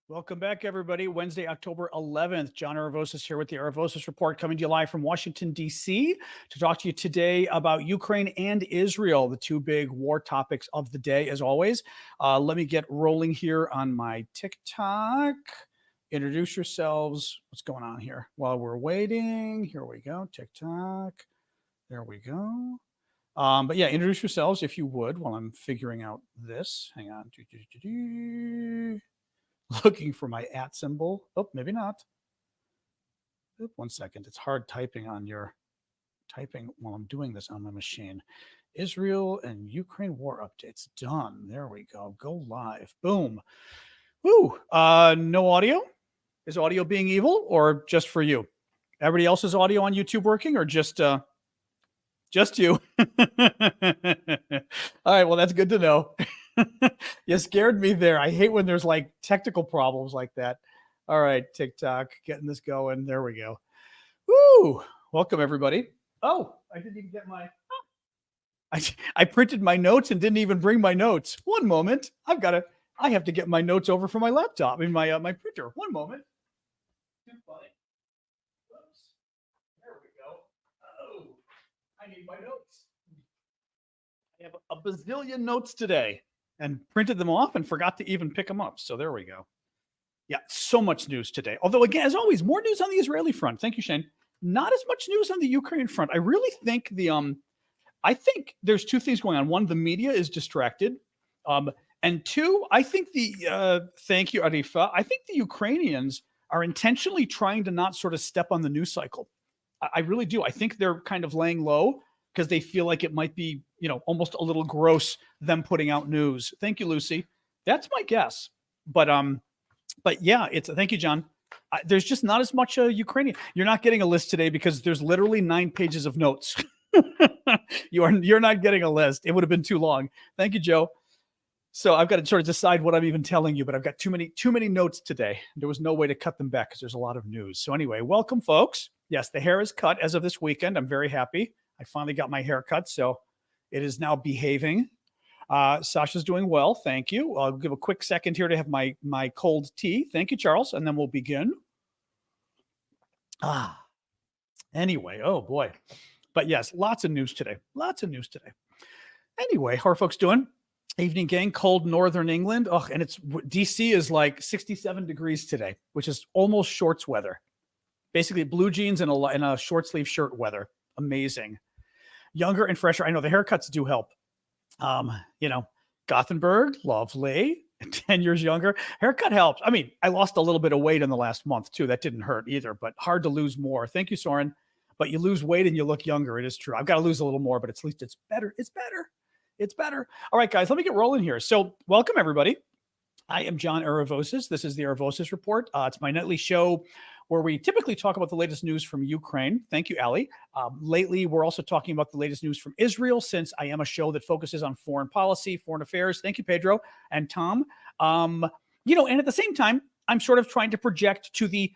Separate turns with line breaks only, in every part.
Welcome back, everybody. Wednesday, October 11th. John Aravosis here with the Aravosis Report, coming to you live from Washington, D.C., to talk to you today about Ukraine and Israel, the two big war topics of the day, as always. Let me get rolling here on my TikTok. Introduce yourselves. What's going on here? While we're waiting, here we go. TikTok. There we go. But yeah, introduce yourselves if you would while I'm figuring out this. Hang on. Looking for my @ symbol. Oh, maybe not. Oop, 1 second. It's hard typing while I'm doing this on my machine. Israel and Ukraine war updates. Done. There we go. Go live. Boom. Woo. No audio? Is audio being evil or just for you? Everybody else's audio on YouTube working or just you? All right. Well, that's good to know. You scared me there. I hate when there's like technical problems like that. All right, TikTok, getting this going. There we go. Woo! Welcome, everybody. Oh, I didn't even get my... I printed my notes and didn't even bring my notes. One moment. I have to get my notes over from my laptop. My printer. One moment. Too funny. Oops. There we go. Oh, I need my notes. I have a bazillion notes today and printed them off and forgot to even pick them up. So there we go. Yeah, so much news today. Although, again, as always, more news on the Israeli front. Thank you, Shane. Not as much news on the Ukraine front. I really think I think there's two things going on. One, the media is distracted. And two, I think thank you, Arifa. I think the Ukrainians are intentionally trying to not sort of step on the news cycle. I really do. I think they're kind of laying low because they feel like it might be, almost a little gross, them putting out news. Thank you, Lucy. That's my guess. But yeah, thank you, John. There's just not as much Ukrainian. You're not getting a list today because there's literally 9 pages of notes. You're not getting a list. It would have been too long. Thank you, Joe. So I've got to sort of decide what I'm even telling you, but I've got too many notes today. There was no way to cut them back because there's a lot of news. So anyway, welcome, folks. Yes, the hair is cut as of this weekend. I'm very happy. I finally got my hair cut, so it is now behaving. Sasha's doing well. Thank you. I'll give a quick second here to have my cold tea. Thank you, Charles. And then we'll begin. Anyway, oh boy. But yes, lots of news today. Anyway, how are folks doing? Evening, gang. Cold northern England. Oh, and DC is like 67 degrees today, which is almost shorts weather. Basically, blue jeans and a short sleeve shirt weather. Amazing. Younger and fresher. I know the haircuts do help. Gothenburg, lovely. 10 years younger. Haircut helps. I mean, I lost a little bit of weight in the last month too. That didn't hurt either, but hard to lose more. Thank you, Soren. But you lose weight and you look younger. It is true. I've got to lose a little more, but at least it's better. It's better. All right, guys, let me get rolling here. So welcome, everybody. I am John Aravosis. This is the Aravosis Report. It's my nightly show where we typically talk about the latest news from Ukraine. Thank you, Ali. Lately, we're also talking about the latest news from Israel, since I am a show that focuses on foreign policy, foreign affairs. Thank you, Pedro and Tom. And at the same time, I'm sort of trying to project to the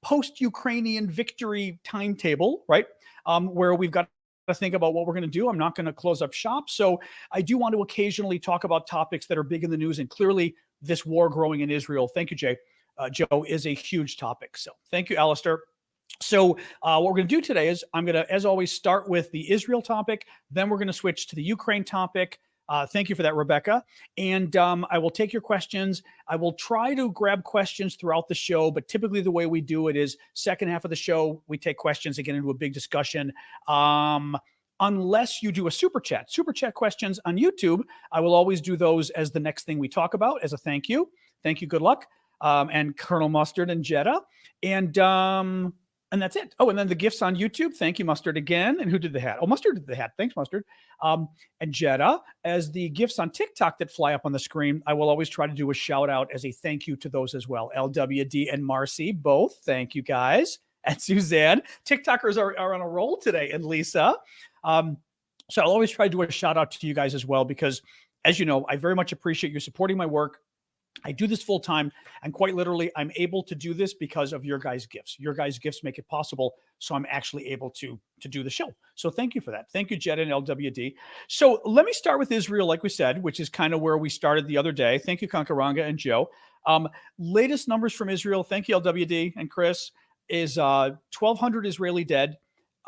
post-Ukrainian victory timetable, right? Where we've got to think about what we're going to do. I'm not going to close up shop. So I do want to occasionally talk about topics that are big in the news, and clearly this war growing in Israel. Thank you, Jay. Joe, is a huge topic. So thank you, Alistair. So what we're going to do today is I'm going to, as always, start with the Israel topic. Then we're going to switch to the Ukraine topic. Thank you for that, Rebecca. And I will take your questions. I will try to grab questions throughout the show, but typically the way we do it is second half of the show, we take questions and get into a big discussion. Unless you do a super chat questions on YouTube, I will always do those as the next thing we talk about as a thank you. Thank you. Good luck. And Colonel Mustard and Jeddah. And that's it. Oh, and then the gifts on YouTube. Thank you, Mustard, again. And who did the hat? Oh, Mustard did the hat. Thanks, Mustard. And Jeddah. As the gifts on TikTok that fly up on the screen, I will always try to do a shout out as a thank you to those as well. LWD and Marcy, both. Thank you, guys. And Suzanne. TikTokers are on a roll today. And Lisa. So I'll always try to do a shout out to you guys as well, because as you know, I very much appreciate you supporting my work. I do this full time, and quite literally, I'm able to do this because of your guys' gifts. Your guys' gifts make it possible, so I'm actually able to do the show. So thank you for that. Thank you, Jed and LWD. So let me start with Israel, like we said, which is kind of where we started the other day. Thank you, Kankaranga and Joe. Latest numbers from Israel. Thank you, LWD and Chris. Is 1,200 Israeli dead.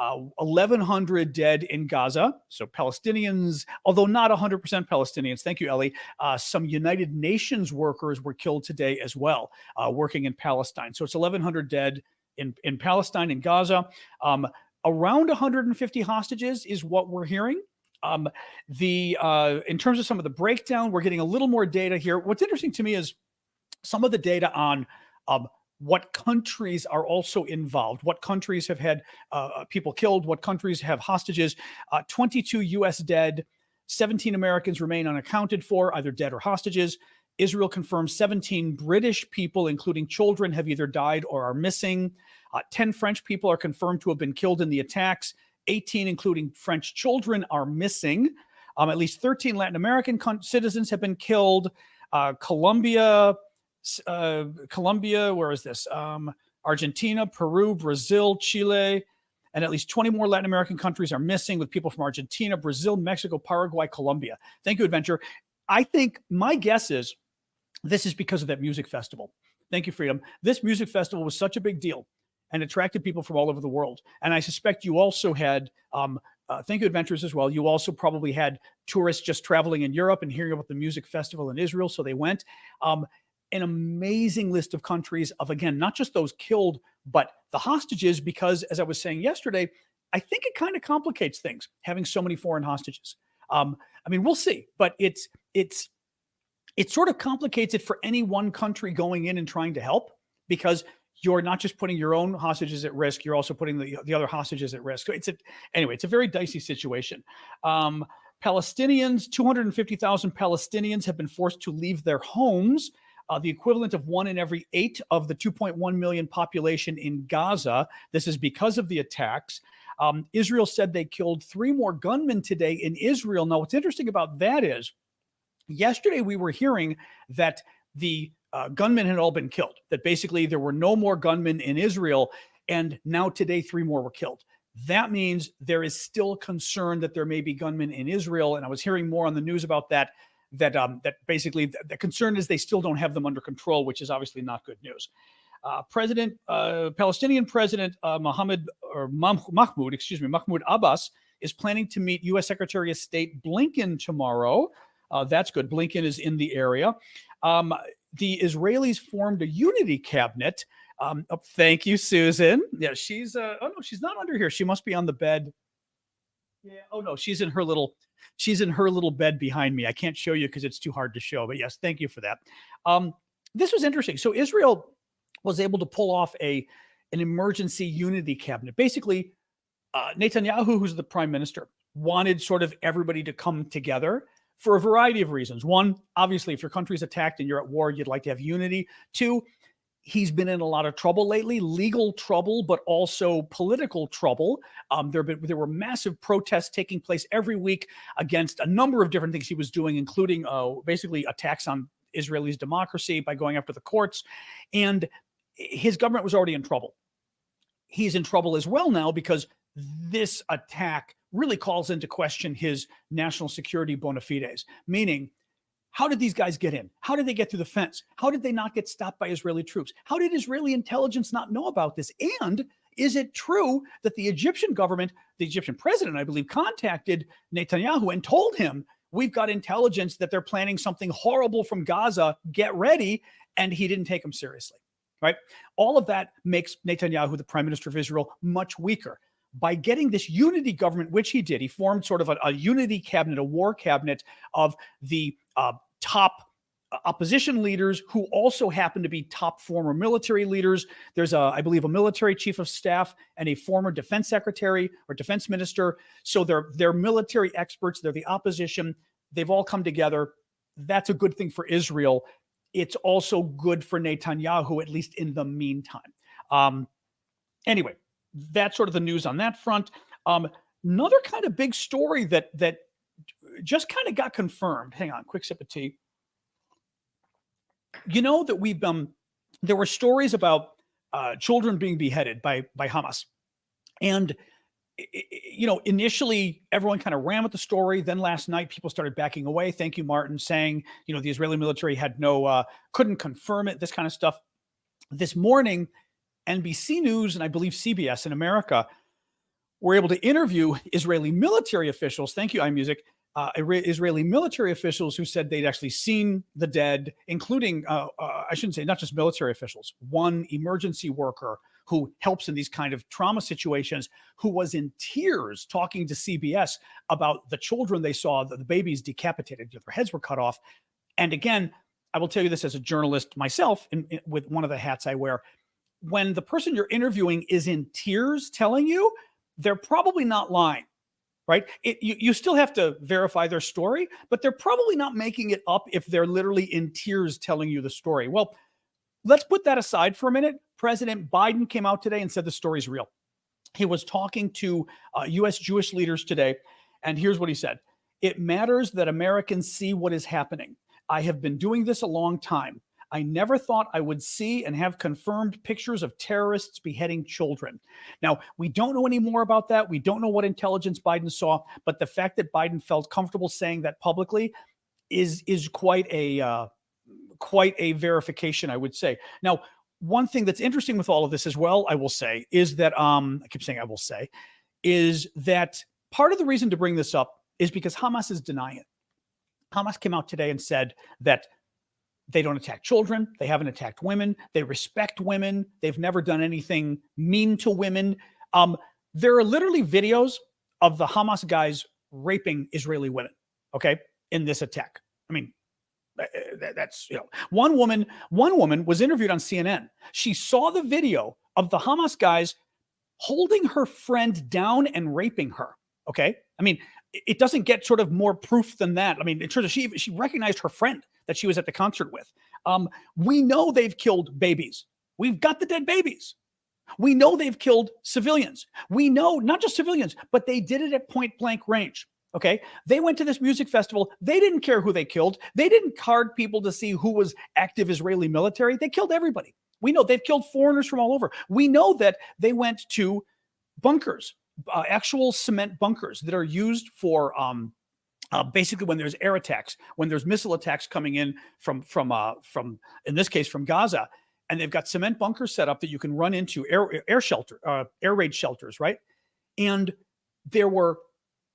1,100 dead in Gaza. So Palestinians, although not 100% Palestinians. Thank you, Ellie. Some United Nations workers were killed today as well, working in Palestine. So it's 1,100 dead in Palestine and Gaza. Around 150 hostages is what we're hearing. In terms of some of the breakdown, we're getting a little more data here. What's interesting to me is some of the data on what countries are also involved, what countries have had people killed, what countries have hostages. 22 U.S. dead, 17 Americans remain unaccounted for, either dead or hostages. Israel confirms 17 British people, including children, have either died or are missing. 10 French people are confirmed to have been killed in the attacks. 18, including French children, are missing. At least 13 Latin American citizens have been killed. Colombia, where is this? Argentina, Peru, Brazil, Chile, and at least 20 more Latin American countries are missing, with people from Argentina, Brazil, Mexico, Paraguay, Colombia. Thank you, Adventure. I think my guess is this is because of that music festival. Thank you, Freedom. This music festival was such a big deal and attracted people from all over the world. And I suspect you also had, thank you, Adventures, as well. You also probably had tourists just traveling in Europe and hearing about the music festival in Israel, so they went. An amazing list of countries of, again, not just those killed, but the hostages, because as I was saying yesterday, I think it kind of complicates things having so many foreign hostages. I mean, we'll see, but it sort of complicates it for any one country going in and trying to help, because you're not just putting your own hostages at risk, you're also putting the other hostages at risk. So anyway, it's a very dicey situation. Palestinians, 250,000 Palestinians have been forced to leave their homes. The equivalent of 1 in every 8 of the 2.1 million population in Gaza. This is because of the attacks. Israel said they killed 3 more gunmen today in Israel. Now, what's interesting about that is yesterday we were hearing that the gunmen had all been killed, that basically there were no more gunmen in Israel. And now today, 3 more were killed. That means there is still concern that there may be gunmen in Israel. And I was hearing more on the news about that basically the concern is they still don't have them under control, which is obviously not good news. Palestinian President Mahmoud Abbas is planning to meet U.S. Secretary of State Blinken tomorrow. That's good. Blinken is in the area. The Israelis formed a unity cabinet. Thank you, Susan. Yeah, she's oh no, she's not under here. She must be on the bed. Yeah. Oh no, she's in her little bed behind me. I can't show you because it's too hard to show, but yes, thank you for that. This was interesting. So Israel was able to pull off an emergency unity cabinet. Basically, Netanyahu, who's the prime minister, wanted sort of everybody to come together for a variety of reasons. One, obviously, if your country's attacked and you're at war, you'd like to have unity. Two, he's been in a lot of trouble lately, legal trouble, but also political trouble. There were massive protests taking place every week against a number of different things he was doing, including basically attacks on Israelis' democracy by going after the courts. And his government was already in trouble. He's in trouble as well now because this attack really calls into question his national security bona fides, meaning, how did these guys get in? How did they get through the fence? How did they not get stopped by Israeli troops? How did Israeli intelligence not know about this? And is it true that the Egyptian government, the Egyptian president, I believe, contacted Netanyahu and told him, we've got intelligence that they're planning something horrible from Gaza, get ready, and he didn't take them seriously, right? All of that makes Netanyahu, the prime minister of Israel, much weaker. By getting this unity government, which he did, he formed sort of a unity cabinet, a war cabinet of the top opposition leaders who also happen to be top former military leaders. There's, I believe, a military chief of staff and a former defense secretary or defense minister. So they're military experts. They're the opposition. They've all come together. That's a good thing for Israel. It's also good for Netanyahu, at least in the meantime. Anyway, that's sort of the news on that front. Another kind of big story that just kind of got confirmed. Hang on, quick sip of tea. You know that there were stories about children being beheaded by Hamas, and initially everyone kind of ran with the story. Then last night, people started backing away. Thank you, Martin, saying, the Israeli military had couldn't confirm it, this kind of stuff. This morning, NBC News and I believe CBS in America were able to interview Israeli military officials. Thank you, iMusic. Israeli military officials who said they'd actually seen the dead, including, I shouldn't say not just military officials, one emergency worker who helps in these kind of trauma situations, who was in tears talking to CBS about the children they saw, the babies decapitated, their heads were cut off. And again, I will tell you this as a journalist myself, with one of the hats I wear. When the person you're interviewing is in tears telling you, they're probably not lying, right? You still have to verify their story, but they're probably not making it up if they're literally in tears telling you the story. Well, let's put that aside for a minute. President Biden came out today and said the story's real. He was talking to U.S. Jewish leaders today, and here's what he said. It matters that Americans see what is happening. I have been doing this a long time. I never thought I would see and have confirmed pictures of terrorists beheading children. Now, we don't know any more about that. We don't know what intelligence Biden saw, but the fact that Biden felt comfortable saying that publicly is quite a verification, I would say. Now, one thing that's interesting with all of this as well, I will say, is that I keep saying I will say, is that part of the reason to bring this up is because Hamas is denying it. Hamas came out today and said that they don't attack children. They haven't attacked women. They respect women. They've never done anything mean to women. There are literally videos of the Hamas guys raping Israeli women, okay, in this attack. I mean, that's, one woman was interviewed on CNN. She saw the video of the Hamas guys holding her friend down and raping her, okay? I mean, it doesn't get sort of more proof than that. I mean, in terms of she recognized her friend that she was at the concert with. We know they've killed babies. We've got the dead babies. We know they've killed civilians. We know not just civilians, but they did it at point blank range. Okay. They went to this music festival. They didn't care who they killed. They didn't card people to see who was active Israeli military. They killed everybody. We know they've killed foreigners from all over. We know that they went to bunkers, actual cement bunkers that are used for basically when there's air attacks, when there's missile attacks coming in from in this case from Gaza, and they've got cement bunkers set up that you can run into, air raid shelters, right? And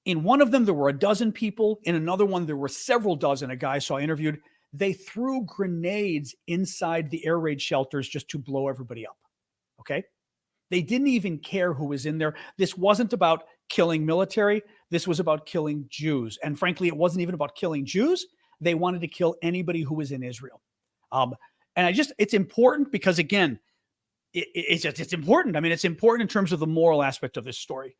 in one of them there were a dozen people, in another one there were several dozen. A guy I saw interviewed, they threw grenades inside the air raid shelters just to blow everybody up. Okay. They didn't even care who was in there. This wasn't about killing military. This was about killing Jews. And frankly, it wasn't even about killing Jews. They wanted to kill anybody who was in Israel. And it's important because, again, it's important. I mean, it's important in terms of the moral aspect of this story.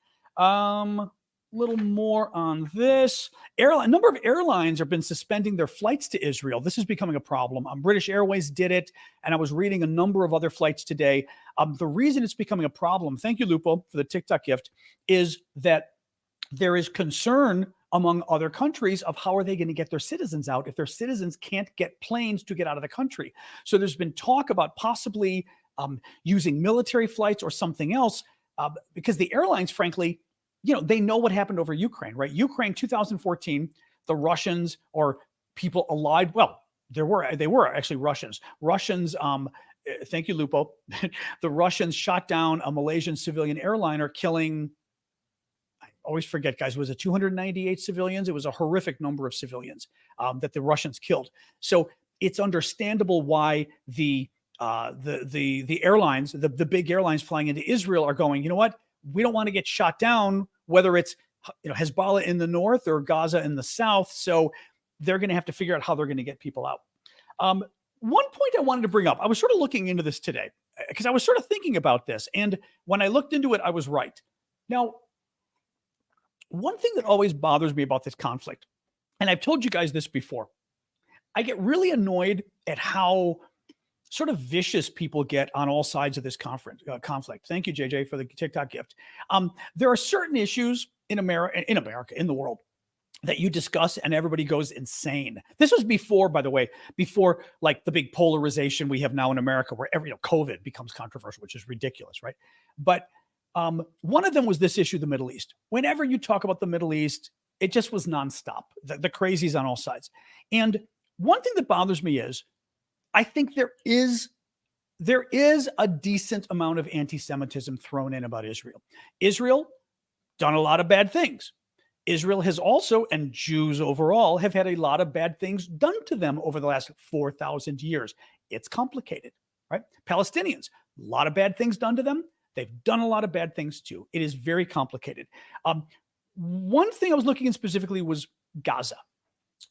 Little more on this. A number of airlines have been suspending their flights to Israel. This is becoming a problem. British Airways did it, and I was reading a number of other flights today. The reason it's becoming a problem, thank you, Lupo, for the TikTok gift, is that there is concern among other countries of how are they going to get their citizens out if their citizens can't get planes to get out of the country. So there's been talk about possibly using military flights or something else because the airlines, frankly, they know what happened over Ukraine, right? Ukraine, 2014, the Russians or people allied. Well, they were actually Russians. Thank you, Lupo. The Russians shot down a Malaysian civilian airliner, killing, I always forget, guys, was it 298 civilians? It was a horrific number of civilians that the Russians killed. So it's understandable why the airlines, the big airlines flying into Israel are going, you know what? We don't want to get shot down, whether it's Hezbollah in the north or Gaza in the south. So they're going to have to figure out how they're going to get people out. One point I wanted to bring up, I was sort of looking into this today because I was sort of thinking about this. And when I looked into it, I was right. Now, one thing that always bothers me about this conflict, and I've told you guys this before, I get really annoyed at how sort of vicious people get on all sides of this conflict. Thank you, JJ, for the TikTok gift. There are certain issues in America, in the world, that you discuss and everybody goes insane. This was before, by the way, before like the big polarization we have now in America where COVID becomes controversial, which is ridiculous, right? But one of them was this issue, the Middle East. Whenever you talk about the Middle East, it just was nonstop, the crazies on all sides. And one thing that bothers me is I think there is a decent amount of anti-Semitism thrown in about Israel. Israel done a lot of bad things. Israel has also, and Jews overall, have had a lot of bad things done to them over the last 4,000 years. It's complicated, right? Palestinians, a lot of bad things done to them. They've done a lot of bad things too. It is very complicated. One thing I was looking at specifically was Gaza.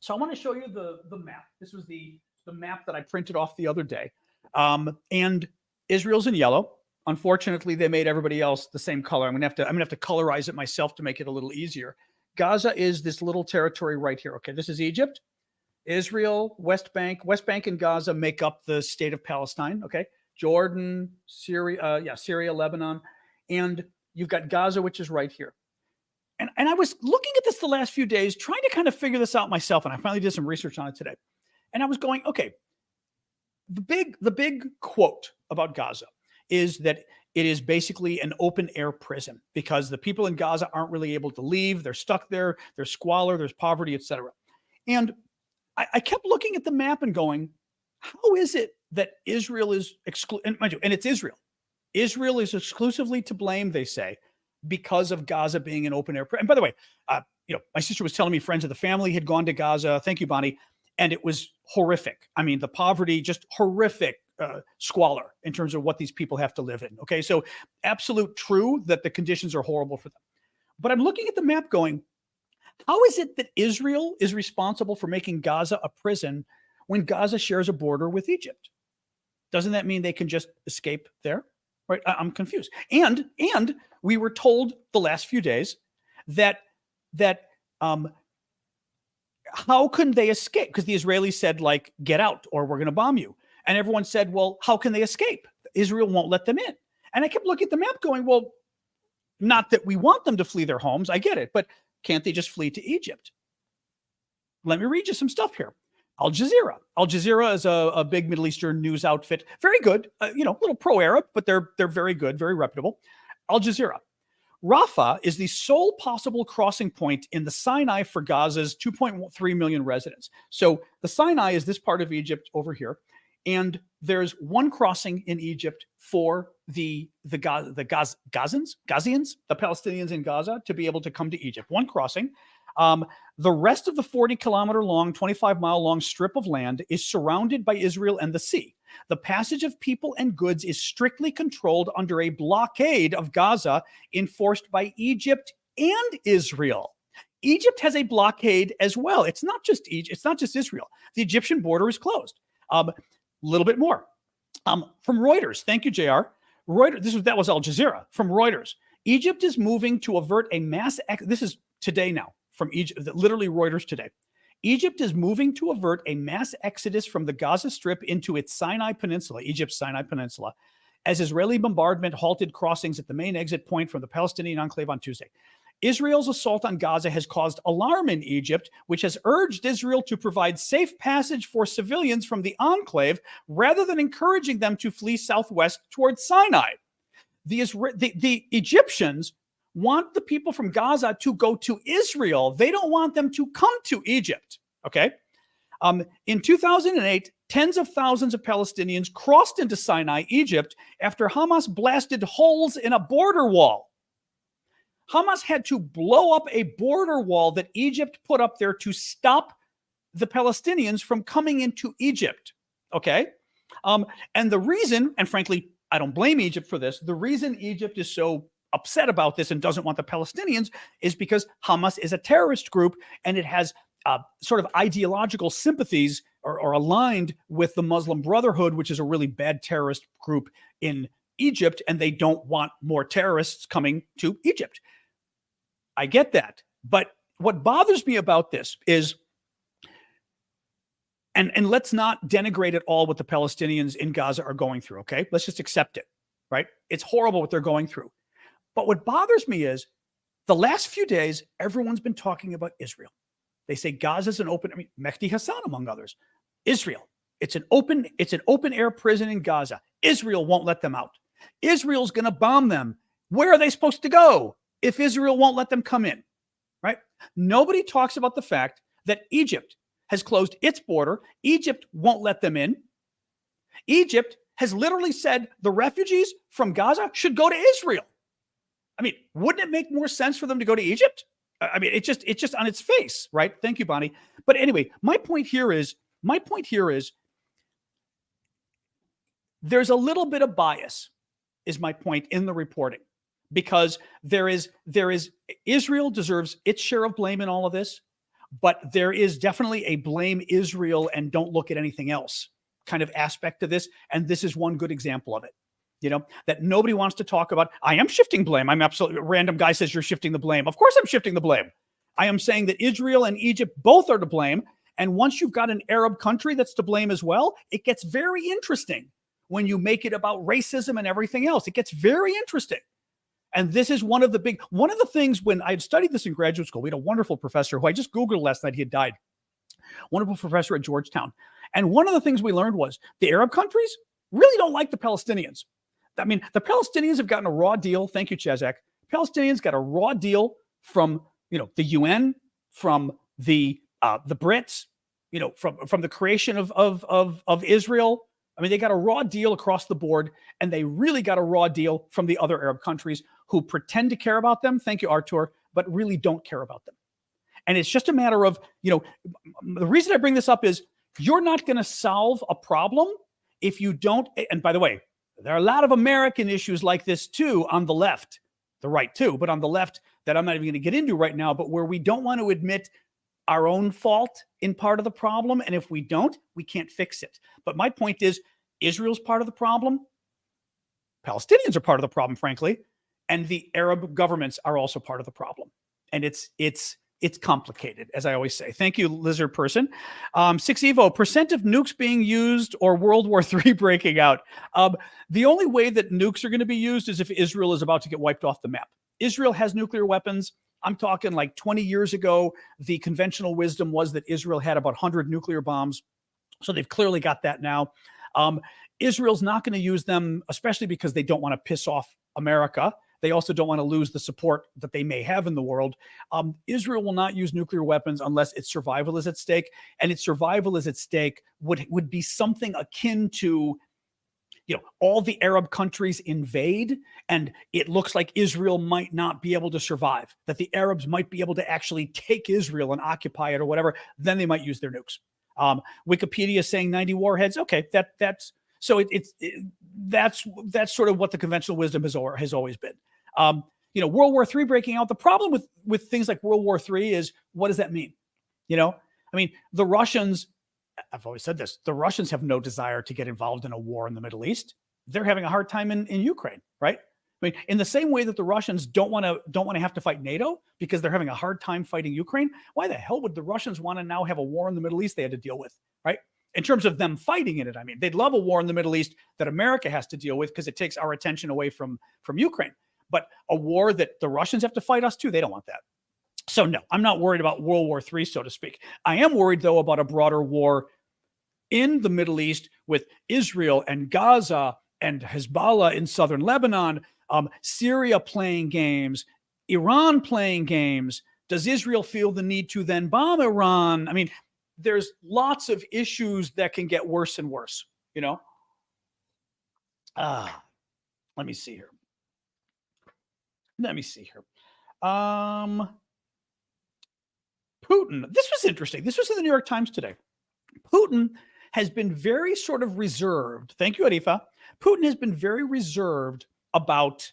So I want to show you the map. This was the map that I printed off the other day. And Israel's in yellow. Unfortunately, they made everybody else the same color. I'm gonna have to colorize it myself to make it a little easier. Gaza is this little territory right here. Okay, this is Egypt, Israel, West Bank and Gaza make up the state of Palestine. Okay, Jordan, Syria, Syria, Lebanon, and you've got Gaza, which is right here. And I was looking at this the last few days, trying to kind of figure this out myself, and I finally did some research on it today. And I was going, okay, the big quote about Gaza is that it is basically an open air prison because the people in Gaza aren't really able to leave. They're stuck there. There's squalor, there's poverty, etc. And I kept looking at the map and going, how is it that Israel is and it's Israel. Israel is exclusively to blame, they say, because of Gaza being an open air prison. And by the way, my sister was telling me friends of the family had gone to Gaza. Thank you, Bonnie. And it was horrific. I mean, the poverty, just horrific squalor in terms of what these people have to live in. Okay, so absolute true that the conditions are horrible for them. But I'm looking at the map going, how is it that Israel is responsible for making Gaza a prison when Gaza shares a border with Egypt? Doesn't that mean they can just escape there? Right? I'm confused. And we were told the last few days that how can they escape? Because the Israelis said, like, get out or we're going to bomb you. And everyone said, well, how can they escape? Israel won't let them in. And I kept looking at the map going, well, not that we want them to flee their homes. I get it. But can't they just flee to Egypt? Let me read you some stuff here. Al Jazeera. Al Jazeera is a big Middle Eastern news outfit. Very good. A little pro-Arab, but they're very good, very reputable. Al Jazeera. Rafah is the sole possible crossing point in the Sinai for Gaza's 2.3 million residents. So the Sinai is this part of Egypt over here. And there's one crossing in Egypt for the Gazans, the Palestinians in Gaza, to be able to come to Egypt. One crossing. The rest of the 40-kilometer long, 25-mile long strip of land is surrounded by Israel and the sea. The passage of people and goods is strictly controlled under a blockade of Gaza enforced by Egypt and Israel. Egypt has a blockade as well. It's not just Egypt. It's not just Israel. The Egyptian border is closed. A little bit more from Reuters. Thank you, JR. Reuters. That was Al Jazeera from Reuters. Egypt is moving to avert a mass. This is today now from Egypt. Literally Reuters today. Egypt is moving to avert a mass exodus from the Gaza Strip into its Sinai Peninsula, Egypt's Sinai Peninsula, as Israeli bombardment halted crossings at the main exit point from the Palestinian enclave on Tuesday. Israel's assault on Gaza has caused alarm in Egypt, which has urged Israel to provide safe passage for civilians from the enclave rather than encouraging them to flee southwest towards Sinai. The Egyptians want the people from Gaza to go to Israel. They don't want them to come to Egypt. Okay. In 2008, tens of thousands of Palestinians crossed into Sinai, Egypt, after Hamas blasted holes in a border wall. Hamas had to blow up a border wall that Egypt put up there to stop the Palestinians from coming into Egypt. Okay. And the reason, and frankly, I don't blame Egypt for this, the reason Egypt is so upset about this and doesn't want the Palestinians is because Hamas is a terrorist group and it has sort of ideological sympathies or aligned with the Muslim Brotherhood, which is a really bad terrorist group in Egypt, and they don't want more terrorists coming to Egypt. I get that. But what bothers me about this is, and let's not denigrate at all what the Palestinians in Gaza are going through, okay? Let's just accept it, right? It's horrible what they're going through. But what bothers me is the last few days, everyone's been talking about Israel. They say Gaza's an open, Mehdi Hassan, among others. Israel, it's an open air prison in Gaza. Israel won't let them out. Israel's going to bomb them. Where are they supposed to go if Israel won't let them come in? Right? Nobody talks about the fact that Egypt has closed its border. Egypt won't let them in. Egypt has literally said the refugees from Gaza should go to Israel. I mean, wouldn't it make more sense for them to go to Egypt? I mean, it's just on its face, right? Thank you, Bonnie. But anyway, my point here is there's a little bit of bias, is my point in the reporting, because there is Israel deserves its share of blame in all of this, but there is definitely a blame Israel and don't look at anything else kind of aspect to this. And this is one good example of it, that nobody wants to talk about. I am shifting blame. I'm absolutely, random guy says you're shifting the blame. Of course I'm shifting the blame. I am saying that Israel and Egypt both are to blame. And once you've got an Arab country that's to blame as well, it gets very interesting when you make it about racism and everything else. It gets very interesting. And this is one of the things when I had studied this in graduate school, we had a wonderful professor who I just Googled last night. He had died. Wonderful professor at Georgetown. And one of the things we learned was the Arab countries really don't like the Palestinians. I mean, the Palestinians have gotten a raw deal. Thank you, Chazak. Palestinians got a raw deal from, the UN, from the Brits, from the creation of Israel. I mean, they got a raw deal across the board, and they really got a raw deal from the other Arab countries who pretend to care about them. Thank you, Artur, but really don't care about them. And it's just a matter of, the reason I bring this up is you're not going to solve a problem if you don't. And by the way, there are a lot of American issues like this too on the left, the right too, but on the left that I'm not even going to get into right now, but where we don't want to admit our own fault in part of the problem. And if we don't, we can't fix it. But my point is, Israel's part of the problem. Palestinians are part of the problem, frankly. And the Arab governments are also part of the problem. And it's complicated, as I always say. Thank you, lizard person. 6Evo, percent of nukes being used or World War III breaking out. The only way that nukes are going to be used is if Israel is about to get wiped off the map. Israel has nuclear weapons. I'm talking like 20 years ago, the conventional wisdom was that Israel had about 100 nuclear bombs. So they've clearly got that now. Israel's not going to use them, especially because they don't want to piss off America. They also don't want to lose the support that they may have in the world. Israel will not use nuclear weapons unless its survival is at stake. And its survival is at stake would be something akin to, all the Arab countries invade, and it looks like Israel might not be able to survive, that the Arabs might be able to actually take Israel and occupy it or whatever. Then they might use their nukes. Wikipedia is saying 90 warheads. Okay, that's sort of what the conventional wisdom has always been. World War III breaking out. The problem with things like World War III is, what does that mean? The Russians, I've always said this, the Russians have no desire to get involved in a war in the Middle East. They're having a hard time in Ukraine, right? In the same way that the Russians don't want to have to fight NATO because they're having a hard time fighting Ukraine. Why the hell would the Russians want to now have a war in the Middle East they had to deal with, right? In terms of them fighting in it, they'd love a war in the Middle East that America has to deal with because it takes our attention away from Ukraine. But a war that the Russians have to fight us too, they don't want that. So no, I'm not worried about World War III, so to speak. I am worried, though, about a broader war in the Middle East with Israel and Gaza and Hezbollah in southern Lebanon, Syria playing games, Iran playing games. Does Israel feel the need to then bomb Iran? There's lots of issues that can get worse and worse, Let me see here. Putin. This was interesting. This was in the New York Times today. Putin has been very sort of reserved. Thank you, Arifa. Putin has been very reserved about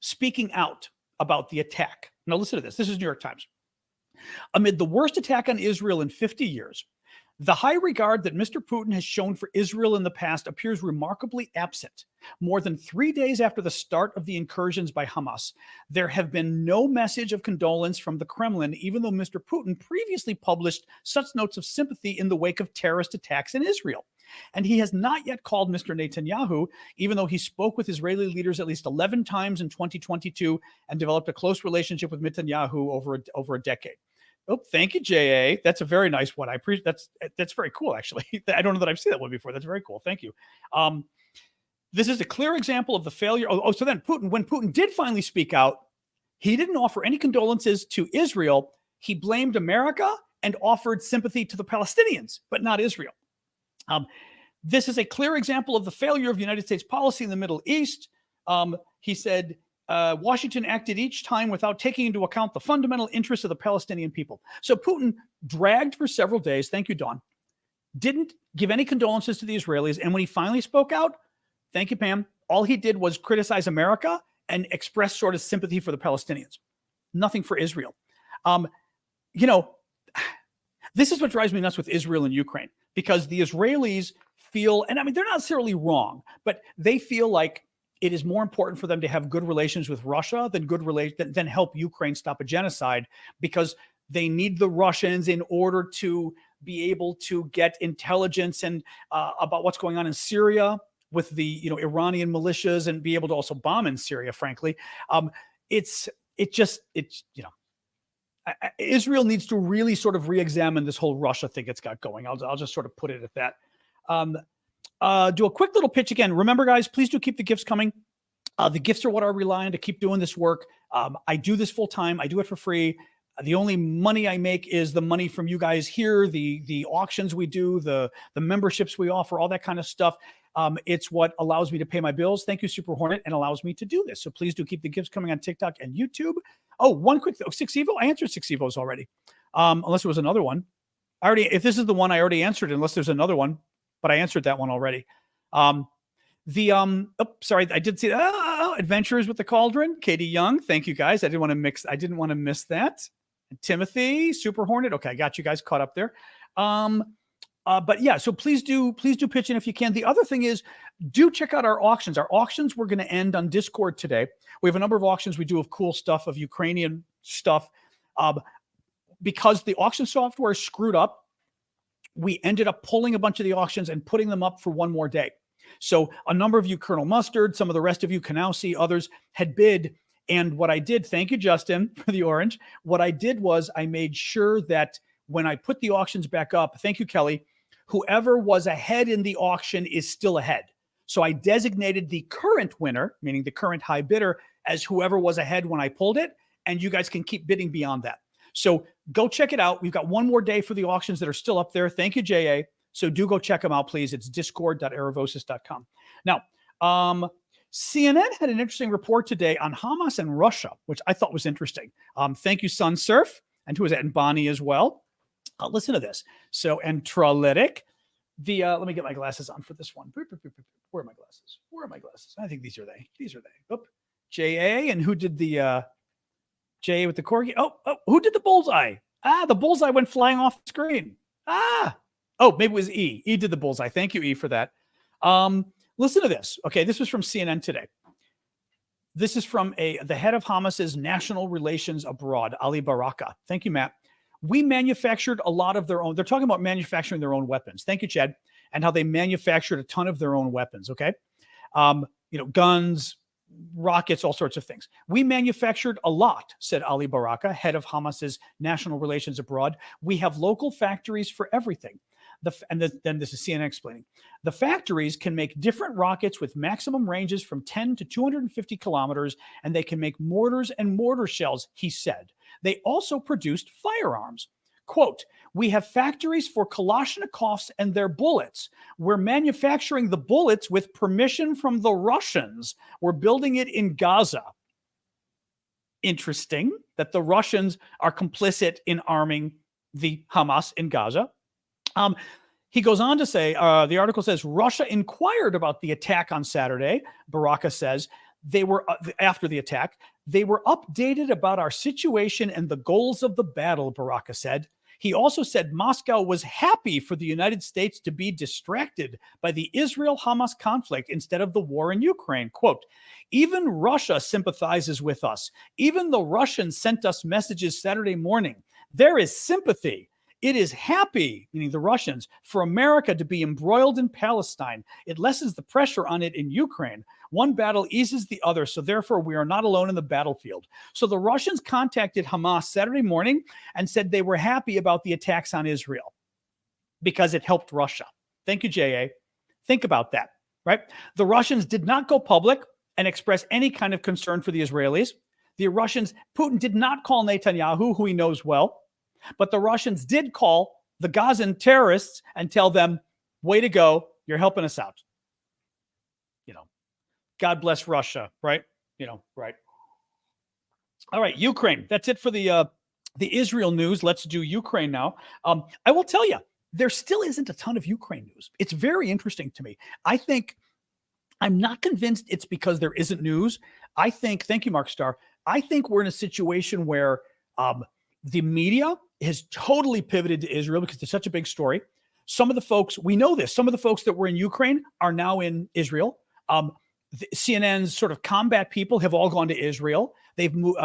speaking out about the attack. Now, listen to this. This is New York Times. Amid the worst attack on Israel in 50 years, the high regard that Mr. Putin has shown for Israel in the past appears remarkably absent. More than 3 days after the start of the incursions by Hamas, there have been no message of condolence from the Kremlin, even though Mr. Putin previously published such notes of sympathy in the wake of terrorist attacks in Israel. And he has not yet called Mr. Netanyahu, even though he spoke with Israeli leaders at least 11 times in 2022 and developed a close relationship with Netanyahu over a decade. Oh, thank you, JA. That's a very nice one. I appreciate that's very cool, actually. I don't know that I've seen that one before. That's very cool. Thank you. This is a clear example of the failure. So then when Putin did finally speak out, he didn't offer any condolences to Israel. He blamed America and offered sympathy to the Palestinians, but not Israel. This is a clear example of the failure of United States policy in the Middle East. He said, Washington acted each time without taking into account the fundamental interests of the Palestinian people. So Putin dragged for several days, thank you, Dawn, didn't give any condolences to the Israelis. And when he finally spoke out, thank you, Pam, all he did was criticize America and express sort of sympathy for the Palestinians. Nothing for Israel. This is what drives me nuts with Israel and Ukraine, because the Israelis feel, and I mean, they're not necessarily wrong, but they feel like it is more important for them to have good relations with Russia than help Ukraine stop a genocide, because they need the Russians in order to be able to get intelligence and about what's going on in Syria with the Iranian militias, and be able to also bomb in Syria. Frankly, Israel needs to really sort of re-examine this whole Russia thing it's got going. I'll just sort of put it at that. Do a quick little pitch again. Remember, guys, please do keep the gifts coming. The gifts are what I rely on to keep doing this work. I do this full time. I do it for free. The only money I make is the money from you guys here, the auctions we do, the memberships we offer, all that kind of stuff. It's what allows me to pay my bills. Thank you, Super Hornet, and allows me to do this. So please do keep the gifts coming on TikTok and YouTube. Oh, one quick thing. 6 Evo. I answered 6 Evos already. Unless there was another one. If this is the one I already answered, unless there's another one, but I answered that one already. Sorry, I did see Adventures with the Cauldron. Katie Young. Thank you, guys. I didn't want to miss that. Timothy, Super Hornet. Okay, I got you guys caught up there. But yeah, so please do pitch in if you can. The other thing is, do check out our auctions. Our auctions, we're going to end on Discord today. We have a number of auctions we do of cool stuff, of Ukrainian stuff. Because the auction software screwed up, we ended up pulling a bunch of the auctions and putting them up for one more day. So a number of you, Colonel Mustard, some of the rest of you, Kanowski, others had bid. And what I did, thank you, Justin, for the orange. What I did was I made sure that when I put the auctions back up, thank you, Kelly, whoever was ahead in the auction is still ahead. So I designated the current winner, meaning the current high bidder, as whoever was ahead when I pulled it. And you guys can keep bidding beyond that. So go check it out. We've got one more day for the auctions that are still up there. Thank you, JA. So do go check them out, please. It's discord.aravosis.com. Now, CNN had an interesting report today on Hamas and Russia, which I thought was interesting. Thank you, Sun Surf. And who is that? And Bonnie as well. Listen to this. So, and Tralytic. Let me get my glasses on for this one. Where are my glasses? Where are my glasses? I think these are they. These are they. Oop. JA. And who did the JA with the corgi? Oh, who did the bullseye? The bullseye went flying off the screen. Oh, maybe it was E. E did the bullseye. Thank you, E, for that. Listen to this. Okay, this was from CNN today. This is from the head of Hamas's national relations abroad, Ali Baraka. Thank you, Matt. We manufactured a lot of their own. They're talking about manufacturing their own weapons. Thank you, Chad. And how they manufactured a ton of their own weapons. Okay, guns, rockets, all sorts of things. We manufactured a lot, said Ali Baraka, head of Hamas's national relations abroad. We have local factories for everything. Then this is CNN explaining. The factories can make different rockets with maximum ranges from 10 to 250 kilometers, and they can make mortars and mortar shells, he said. They also produced firearms. Quote, we have factories for Kalashnikovs and their bullets. We're manufacturing the bullets with permission from the Russians. We're building it in Gaza. Interesting that the Russians are complicit in arming the Hamas in Gaza. He goes on to say, the article says, Russia inquired about the attack on Saturday. Baraka says they were, after the attack, they were updated about our situation and the goals of the battle, Baraka said. He also said Moscow was happy for the United States to be distracted by the Israel-Hamas conflict instead of the war in Ukraine. Quote, even Russia sympathizes with us. Even the Russians sent us messages Saturday morning. There is sympathy. It is happy, meaning the Russians, for America to be embroiled in Palestine. It lessens the pressure on it in Ukraine. One battle eases the other, so therefore we are not alone in the battlefield. So the Russians contacted Hamas Saturday morning and said they were happy about the attacks on Israel because it helped Russia. Thank you, J.A. Think about that, right? The Russians did not go public and express any kind of concern for the Israelis. The Russians, Putin did not call Netanyahu, who he knows well, but the Russians did call the Gazan terrorists and tell them, way to go, you're helping us out. God bless Russia, right? Right. All right, Ukraine. That's it for the Israel news. Let's do Ukraine now. I will tell you, there still isn't a ton of Ukraine news. It's very interesting to me. I'm not convinced it's because there isn't news. Thank you, Mark Starr. I think we're in a situation where the media has totally pivoted to Israel because it's such a big story. Some of the folks, we know this, some of the folks that were in Ukraine are now in Israel. CNN's sort of combat people have all gone to Israel. They've moved,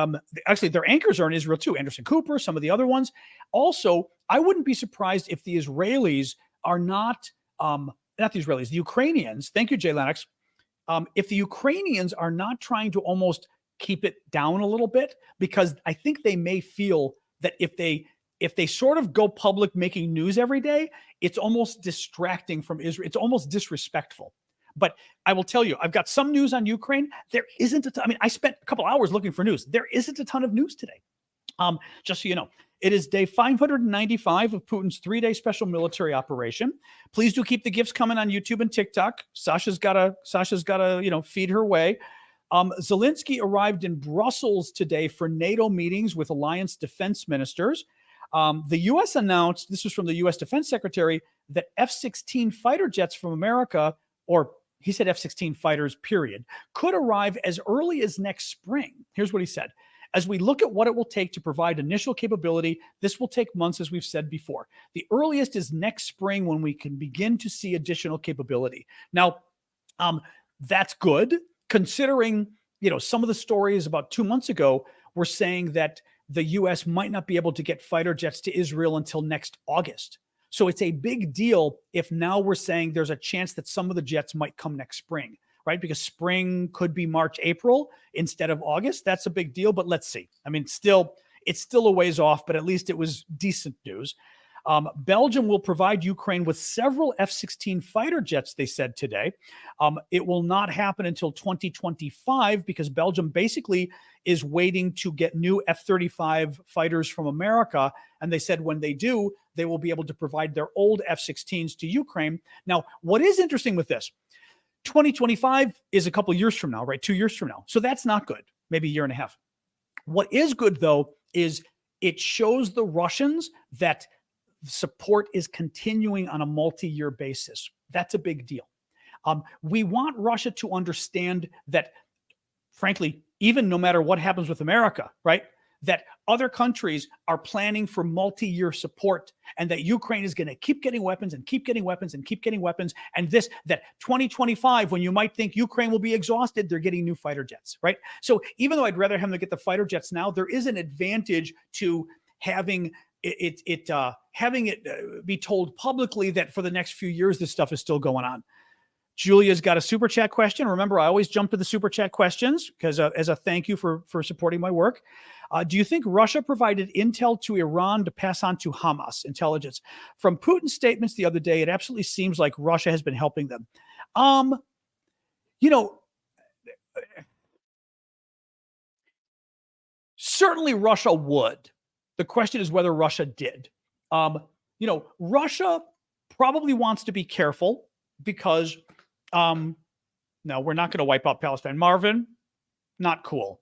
actually, their anchors are in Israel too. Anderson Cooper, some of the other ones. Also, I wouldn't be surprised if the Israelis are not the Israelis, the Ukrainians. Thank you, Jay Lennox. If the Ukrainians are not trying to almost keep it down a little bit, because I think they may feel that if they sort of go public making news every day, it's almost distracting from Israel. It's almost disrespectful. But I will tell you, I've got some news on Ukraine. There isn't a ton. I mean, I spent a couple hours looking for news. There isn't a ton of news today. Just so you know, it is day 595 of Putin's 3-day special military operation. Please do keep the gifts coming on YouTube and TikTok. Sasha's gotta, feed her way. Zelensky arrived in Brussels today for NATO meetings with alliance defense ministers. The U.S. announced, this was from the U.S. Defense Secretary, that F-16 fighter jets from America, or he said F-16 fighters, period, could arrive as early as next spring. Here's what he said. As we look at what it will take to provide initial capability, this will take months, as we've said before. The earliest is next spring when we can begin to see additional capability. Now, that's good, considering, some of the stories about 2 months ago were saying that the U.S. might not be able to get fighter jets to Israel until next August. So it's a big deal if now we're saying there's a chance that some of the jets might come next spring, right? Because spring could be March, April instead of August. That's a big deal, but let's see. I mean, it's still a ways off, but at least it was decent news. Belgium will provide Ukraine with several F-16 fighter jets, they said today. It will not happen until 2025 because Belgium basically is waiting to get new F-35 fighters from America. And they said when they do, they will be able to provide their old F-16s to Ukraine. Now, what is interesting with this, 2025 is a couple years from now, right? 2 years from now. So that's not good, maybe a year and a half. What is good, though, is it shows the Russians that support is continuing on a multi-year basis. That's a big deal. We want Russia to understand that, frankly, even no matter what happens with America, right, that other countries are planning for multi-year support and that Ukraine is going to keep getting weapons and keep getting weapons and keep getting weapons. And that 2025, when you might think Ukraine will be exhausted, they're getting new fighter jets, right? So even though I'd rather have them get the fighter jets now, there is an advantage to having it be told publicly that for the next few years, this stuff is still going on. Julia's got a super chat question. Remember, I always jump to the super chat questions because as a thank you for supporting my work. Do you think Russia provided intel to Iran to pass on to Hamas intelligence? From Putin's statements the other day, it absolutely seems like Russia has been helping them. Certainly Russia would. The question is whether Russia did. Russia probably wants to be careful because, no, we're not going to wipe out Palestine. Marvin, not cool.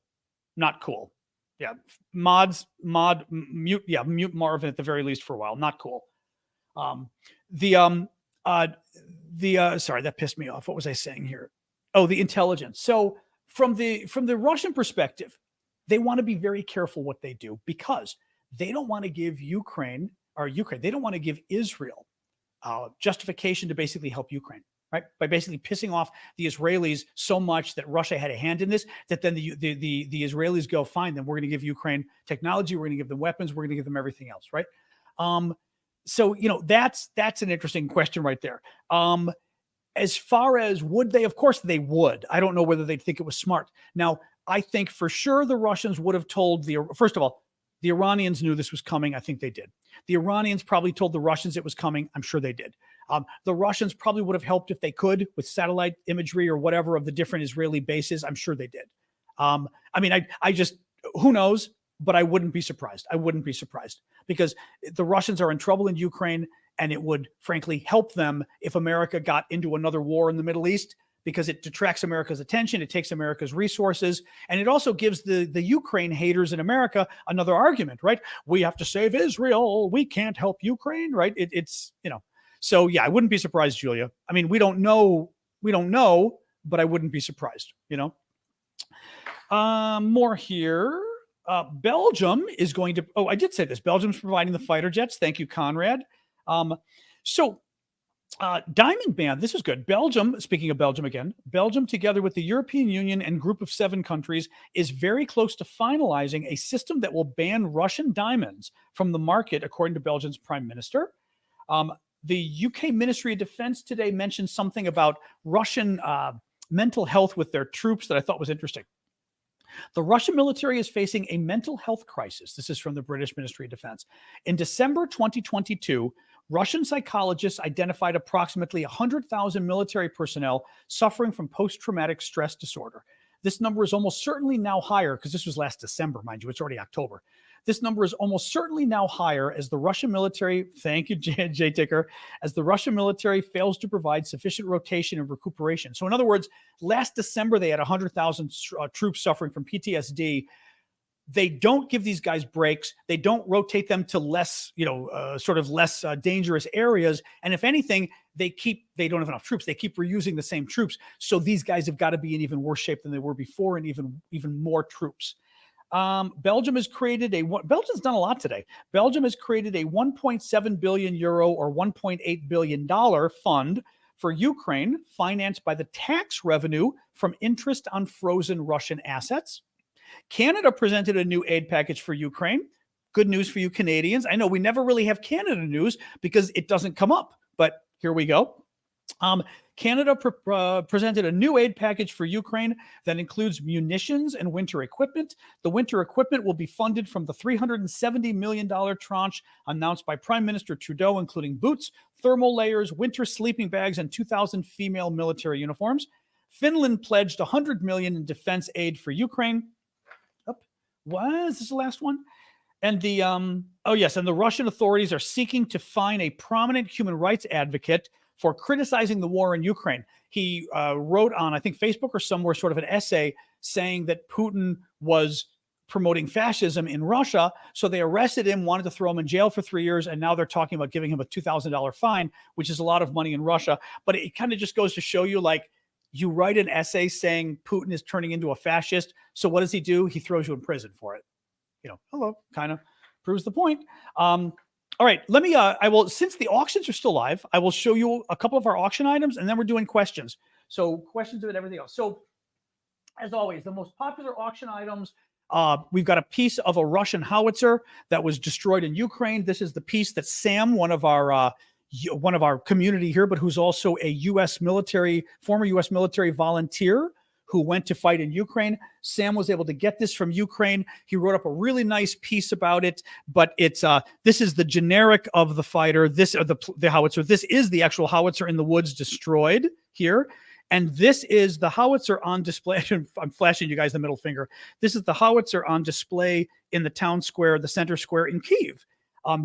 Not cool. Yeah. Mute Marvin at the very least for a while. Not cool. Sorry, that pissed me off. What was I saying here? Oh, the intelligence. So from the Russian perspective, they want to be very careful what they do because they don't want to give Ukraine, they don't want to give Israel justification to basically help Ukraine, right? By basically pissing off the Israelis so much that Russia had a hand in this, that then the Israelis go, fine, then we're going to give Ukraine technology, we're going to give them weapons, we're going to give them everything else, right? So, that's an interesting question right there. As far as would they, of course they would. I don't know whether they'd think it was smart. Now, I think for sure the Russians would have told first of all, the Iranians knew this was coming. I think they did. The Iranians probably told the Russians it was coming. I'm sure they did. The Russians probably would have helped if they could with satellite imagery or whatever of the different Israeli bases. I'm sure they did. I just, who knows, but I wouldn't be surprised. I wouldn't be surprised because the Russians are in trouble in Ukraine, and it would frankly help them if America got into another war in the Middle East, because it detracts America's attention, it takes America's resources, and it also gives the Ukraine haters in America another argument, right? We have to save Israel. We can't help Ukraine, right? It's. So yeah, I wouldn't be surprised, Julia. I mean, we don't know, but I wouldn't be surprised, More here. Belgium is going to, I did say this. Belgium's providing the fighter jets. Thank you, Conrad. Diamond Band, this is good. Belgium, speaking of Belgium again, Belgium, together with the European Union and group of 7 countries, is very close to finalizing a system that will ban Russian diamonds from the market, according to Belgium's prime minister. The UK Ministry of Defense today mentioned something about Russian mental health with their troops that I thought was interesting. The Russian military is facing a mental health crisis. This is from the British Ministry of Defense. In December 2022, Russian psychologists identified approximately 100,000 military personnel suffering from post-traumatic stress disorder. This number is almost certainly now higher, because this was last December, mind you, it's already October. This number is almost certainly now higher as the Russian military, thank you, Jay Ticker, as the Russian military fails to provide sufficient rotation and recuperation. So in other words, last December, they had 100,000 troops suffering from PTSD. They don't give these guys breaks. They don't rotate them to less, less dangerous areas. And if anything, they don't have enough troops. They keep reusing the same troops. So these guys have got to be in even worse shape than they were before, and even more troops. Belgium has created Belgium's done a lot today. Belgium has created a 1.7 billion euro or $1.8 billion fund for Ukraine, financed by the tax revenue from interest on frozen Russian assets. Canada presented a new aid package for Ukraine. Good news for you Canadians. I know we never really have Canada news because it doesn't come up, but here we go. Canada presented a new aid package for Ukraine that includes munitions and winter equipment. The winter equipment will be funded from the $370 million tranche announced by Prime Minister Trudeau, including boots, thermal layers, winter sleeping bags, and 2,000 female military uniforms. Finland pledged $100 million in defense aid for Ukraine. Was this the last one? And and the Russian authorities are seeking to fine a prominent human rights advocate for criticizing the war in Ukraine. He wrote on, I think, Facebook or somewhere, sort of an essay saying that Putin was promoting fascism in Russia. So they arrested him, wanted to throw him in jail for 3 years, and now they're talking about giving him a $2,000 fine, which is a lot of money in Russia. But it kind of just goes to show you, like, you write an essay saying Putin is turning into a fascist. So what does he do? He throws you in prison for it. Kind of proves the point. All right, let me, since the auctions are still live, I will show you a couple of our auction items, and then we're doing questions. So questions and everything else. So as always, the most popular auction items, we've got a piece of a Russian howitzer that was destroyed in Ukraine. This is the piece that Sam, one of our community here, but who's also a former U.S. military volunteer who went to fight in Ukraine. Sam was able to get this from Ukraine. He wrote up a really nice piece about it, but this is the generic of the fighter. The howitzer. This is the actual howitzer in the woods destroyed here. And this is the howitzer on display. I'm flashing you guys the middle finger. This is the howitzer on display in the town square, the center square in Kyiv.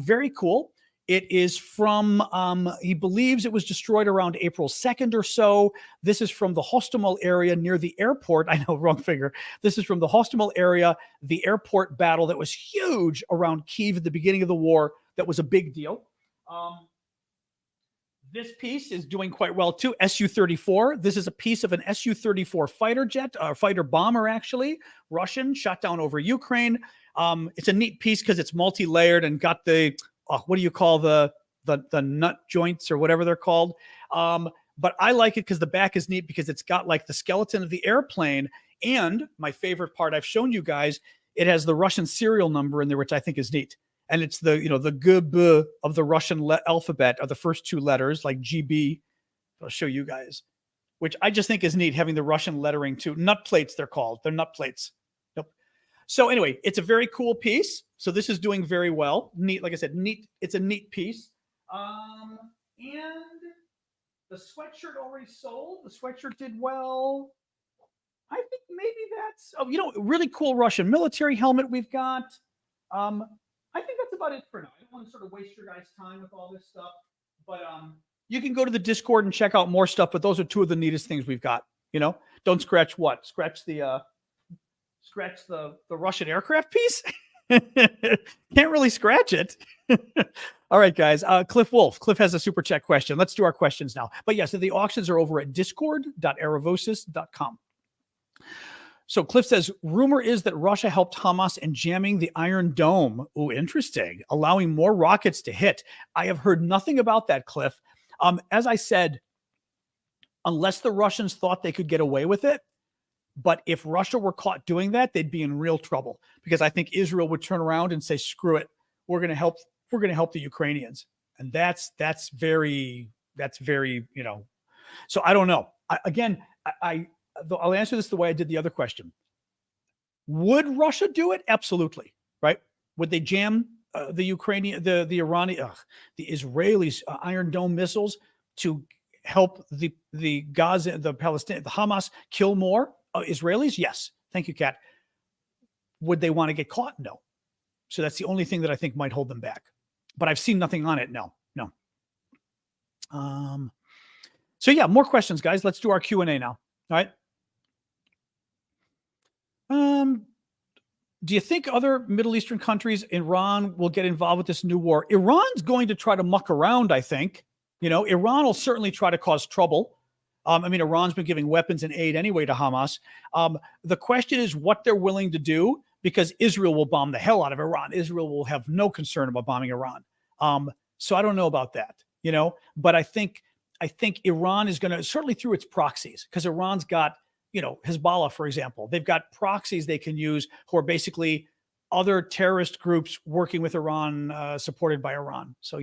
Very cool. It is from, he believes it was destroyed around April 2nd or so. This is from the Hostomel area near the airport. I know, wrong finger. This is from the Hostomel area, the airport battle that was huge around Kyiv at the beginning of the war. That was a big deal. This piece is doing quite well too. Su-34. This is a piece of an Su-34 fighter jet, or fighter bomber actually, Russian, shot down over Ukraine. It's a neat piece because it's multi-layered and got the, what do you call the nut joints or whatever they're called. But I like it because the back is neat because it's got like the skeleton of the airplane. And my favorite part I've shown you guys, it has the Russian serial number in there, which I think is neat. and it's the the GB of the Russian alphabet are the first two letters, like GB. I'll show you guys, which I just think is neat, having the Russian lettering too. Nut plates, they're called. They're nut plates. Nope. So anyway, it's a very cool piece. So this is doing very well. Neat, like I said, neat. It's a neat piece. And the sweatshirt already sold. The sweatshirt did well. I think maybe that's really cool Russian military helmet we've got. I think that's about it for now. I don't want to sort of waste your guys' time with all this stuff, but you can go to the Discord and check out more stuff. But those are two of the neatest things we've got. Don't scratch what? Scratch the Russian aircraft piece. Can't really scratch it. All right, guys. Cliff Wolf. Cliff has a super chat question. Let's do our questions now. But yeah, so the auctions are over at discord.aravosis.com. So Cliff says, rumor is that Russia helped Hamas in jamming the Iron Dome. Ooh, interesting. Allowing more rockets to hit. I have heard nothing about that, Cliff. As I said, unless the Russians thought they could get away with it, but if Russia were caught doing that, they'd be in real trouble, because I think Israel would turn around and say, screw it. We're going to help the Ukrainians. And that's very, so I don't know. I'll answer this the way I did the other question. Would Russia do it? Absolutely. Right. Would they jam the Israelis Iron Dome missiles to help the Gaza, the Palestinian, the Hamas kill more Israelis? Yes. Thank you, Kat. Would they want to get caught? No. So that's the only thing that I think might hold them back. But I've seen nothing on it. No. So yeah, more questions, guys. Let's do our Q&A now. All right. Do you think other Middle Eastern countries, Iran, will get involved with this new war? Iran's going to try to muck around, I think. Iran will certainly try to cause trouble. Iran's been giving weapons and aid anyway to Hamas. The question is what they're willing to do, because Israel will bomb the hell out of Iran. Israel will have no concern about bombing Iran. So I don't know about that, but I think Iran is going to, certainly through its proxies, because Iran's got, Hezbollah, for example, they've got proxies they can use who are basically other terrorist groups working with Iran, supported by Iran. So,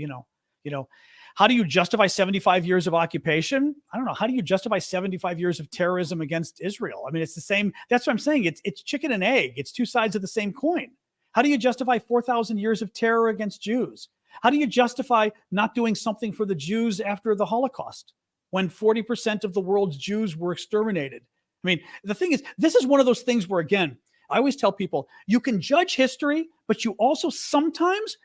how do you justify 75 years of occupation? I don't know. How do you justify 75 years of terrorism against Israel? It's the same. That's what I'm saying. It's chicken and egg. It's two sides of the same coin. How do you justify 4,000 years of terror against Jews? How do you justify not doing something for the Jews after the Holocaust, when 40% of the world's Jews were exterminated? The thing is, this is one of those things where, again, I always tell people, you can judge history, but you also sometimes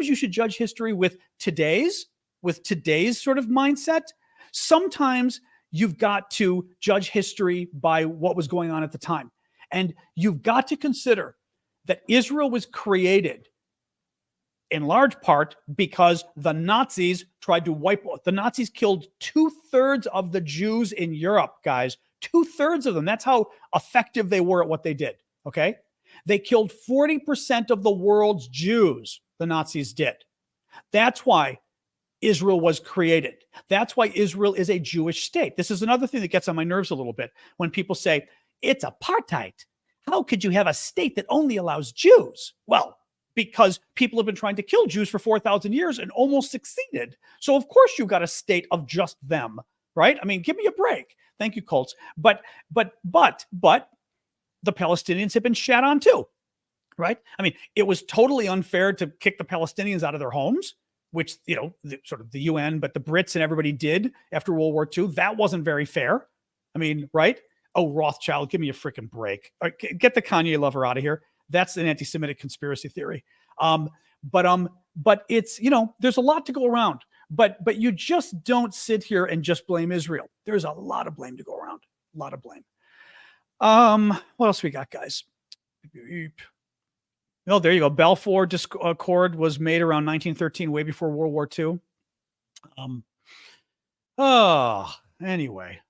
you should judge history with today's sort of mindset. Sometimes you've got to judge history by what was going on at the time. And you've got to consider that Israel was created in large part because the Nazis tried to the Nazis killed 2/3 of the Jews in Europe, guys. 2/3 of them. That's how effective they were at what they did. Okay. They killed 40% of the world's Jews. The Nazis did. That's why Israel was created. That's why Israel is a Jewish state. This is another thing that gets on my nerves a little bit when people say it's apartheid. How could you have a state that only allows Jews? Well, because people have been trying to kill Jews for 4,000 years and almost succeeded. So of course you got a state of just them, right? Give me a break. Thank you, Colts. But the Palestinians have been shat on too, right? It was totally unfair to kick the Palestinians out of their homes, which, the UN, but the Brits and everybody did after World War II. That wasn't very fair. Right? Oh, Rothschild, give me a freaking break. All right, get the Kanye lover out of here. That's an anti-Semitic conspiracy theory. But it's, there's a lot to go around. But you just don't sit here and just blame Israel. There's a lot of blame to go around. A lot of blame. What else we got, guys? Oh, there you go. Balfour Accord was made around 1913, way before World War II. Anyway.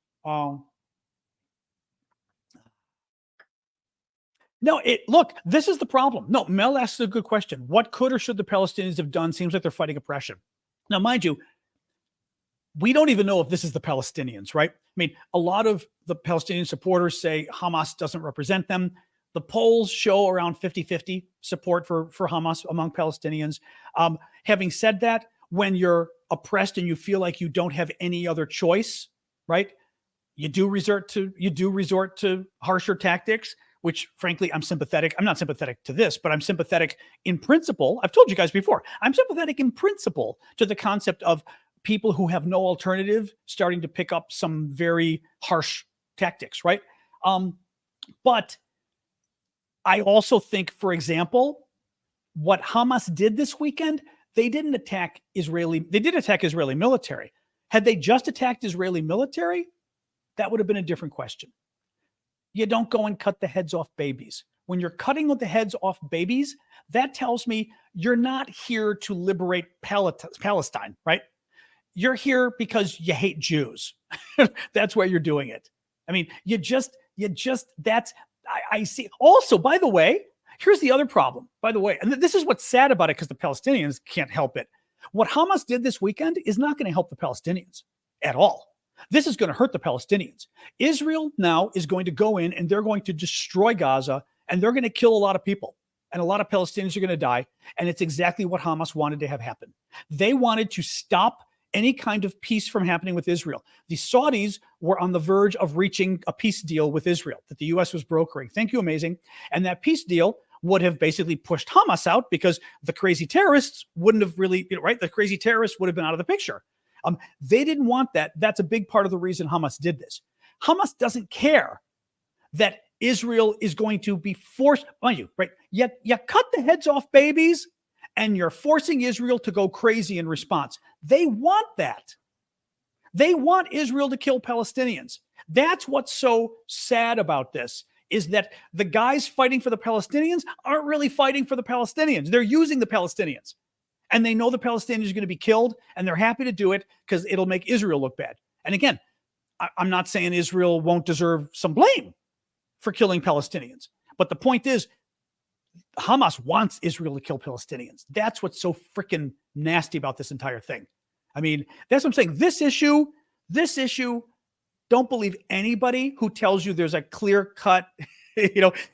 Look, this is the problem. No, Mel asks a good question. What could or should the Palestinians have done? Seems like they're fighting oppression. Now, mind you, we don't even know if this is the Palestinians, right? A lot of the Palestinian supporters say Hamas doesn't represent them. The polls show around 50-50 support for Hamas among Palestinians. Having said that, when you're oppressed and you feel like you don't have any other choice, right? You do resort to harsher tactics, which frankly, I'm sympathetic. I'm not sympathetic to this, but I'm sympathetic in principle. I've told you guys before, I'm sympathetic in principle to the concept of people who have no alternative starting to pick up some very harsh tactics, right? But I also think, for example, what Hamas did this weekend, they didn't attack Israeli. They did attack Israeli military. Had they just attacked Israeli military, that would have been a different question. You don't go and cut the heads off babies. When you're cutting the heads off babies, that tells me you're not here to liberate Palestine, right? You're here because you hate Jews. That's why you're doing it. I mean, I see. Also, by the way, here's the other problem, by the way, and this is what's sad about it because the Palestinians can't help it. What Hamas did this weekend is not going to help the Palestinians at all. This is going to hurt the Palestinians. Israel now is going to go in and they're going to destroy Gaza and they're going to kill a lot of people. And a lot of Palestinians are going to die. And it's exactly what Hamas wanted to have happen. They wanted to stop any kind of peace from happening with Israel. The Saudis were on the verge of reaching a peace deal with Israel that the U.S. was brokering. Thank you, amazing. And that peace deal would have basically pushed Hamas out because the crazy terrorists wouldn't have really, right? The crazy terrorists would have been out of the picture. They didn't want that. That's a big part of the reason Hamas did this. Hamas doesn't care that Israel is going to be forced, mind you, right? You cut the heads off babies and you're forcing Israel to go crazy in response. They want that. They want Israel to kill Palestinians. That's what's so sad about this, is that the guys fighting for the Palestinians aren't really fighting for the Palestinians. They're using the Palestinians. And they know the Palestinians are going to be killed, and they're happy to do it because it'll make Israel look bad. And again, I'm not saying Israel won't deserve some blame for killing Palestinians. But the point is, Hamas wants Israel to kill Palestinians. That's what's so freaking nasty about this entire thing. I mean, that's what I'm saying. This issue, don't believe anybody who tells you there's a clear-cut,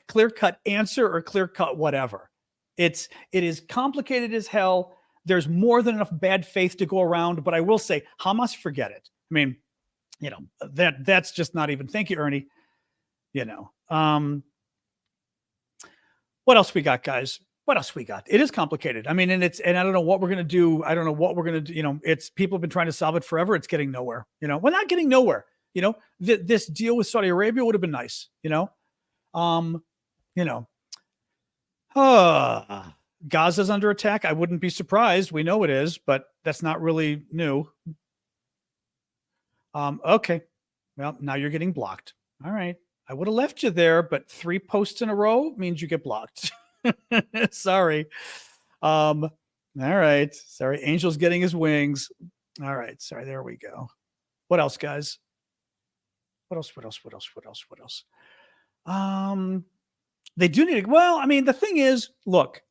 clear-cut answer or clear-cut whatever. It is complicated as hell. There's more than enough bad faith to go around, but I will say, Hamas, forget it. I mean, that's just not even, thank you, Ernie. What else we got, guys? What else we got? It is complicated. I mean, and I don't know what we're going to do. I don't know what we're going to do. It's people have been trying to solve it forever. It's getting nowhere, we're not getting nowhere. This deal with Saudi Arabia would have been nice, Gaza's under attack. I wouldn't be surprised. We know it is, but that's not really new. Okay. Well, now you're getting blocked. All right. I would have left you there, but 3 posts in a row means you get blocked. Sorry. All right. Sorry. Angel's getting his wings. All right. Sorry. There we go. What else, guys? What else? They do need to, well, I mean, the thing is, look,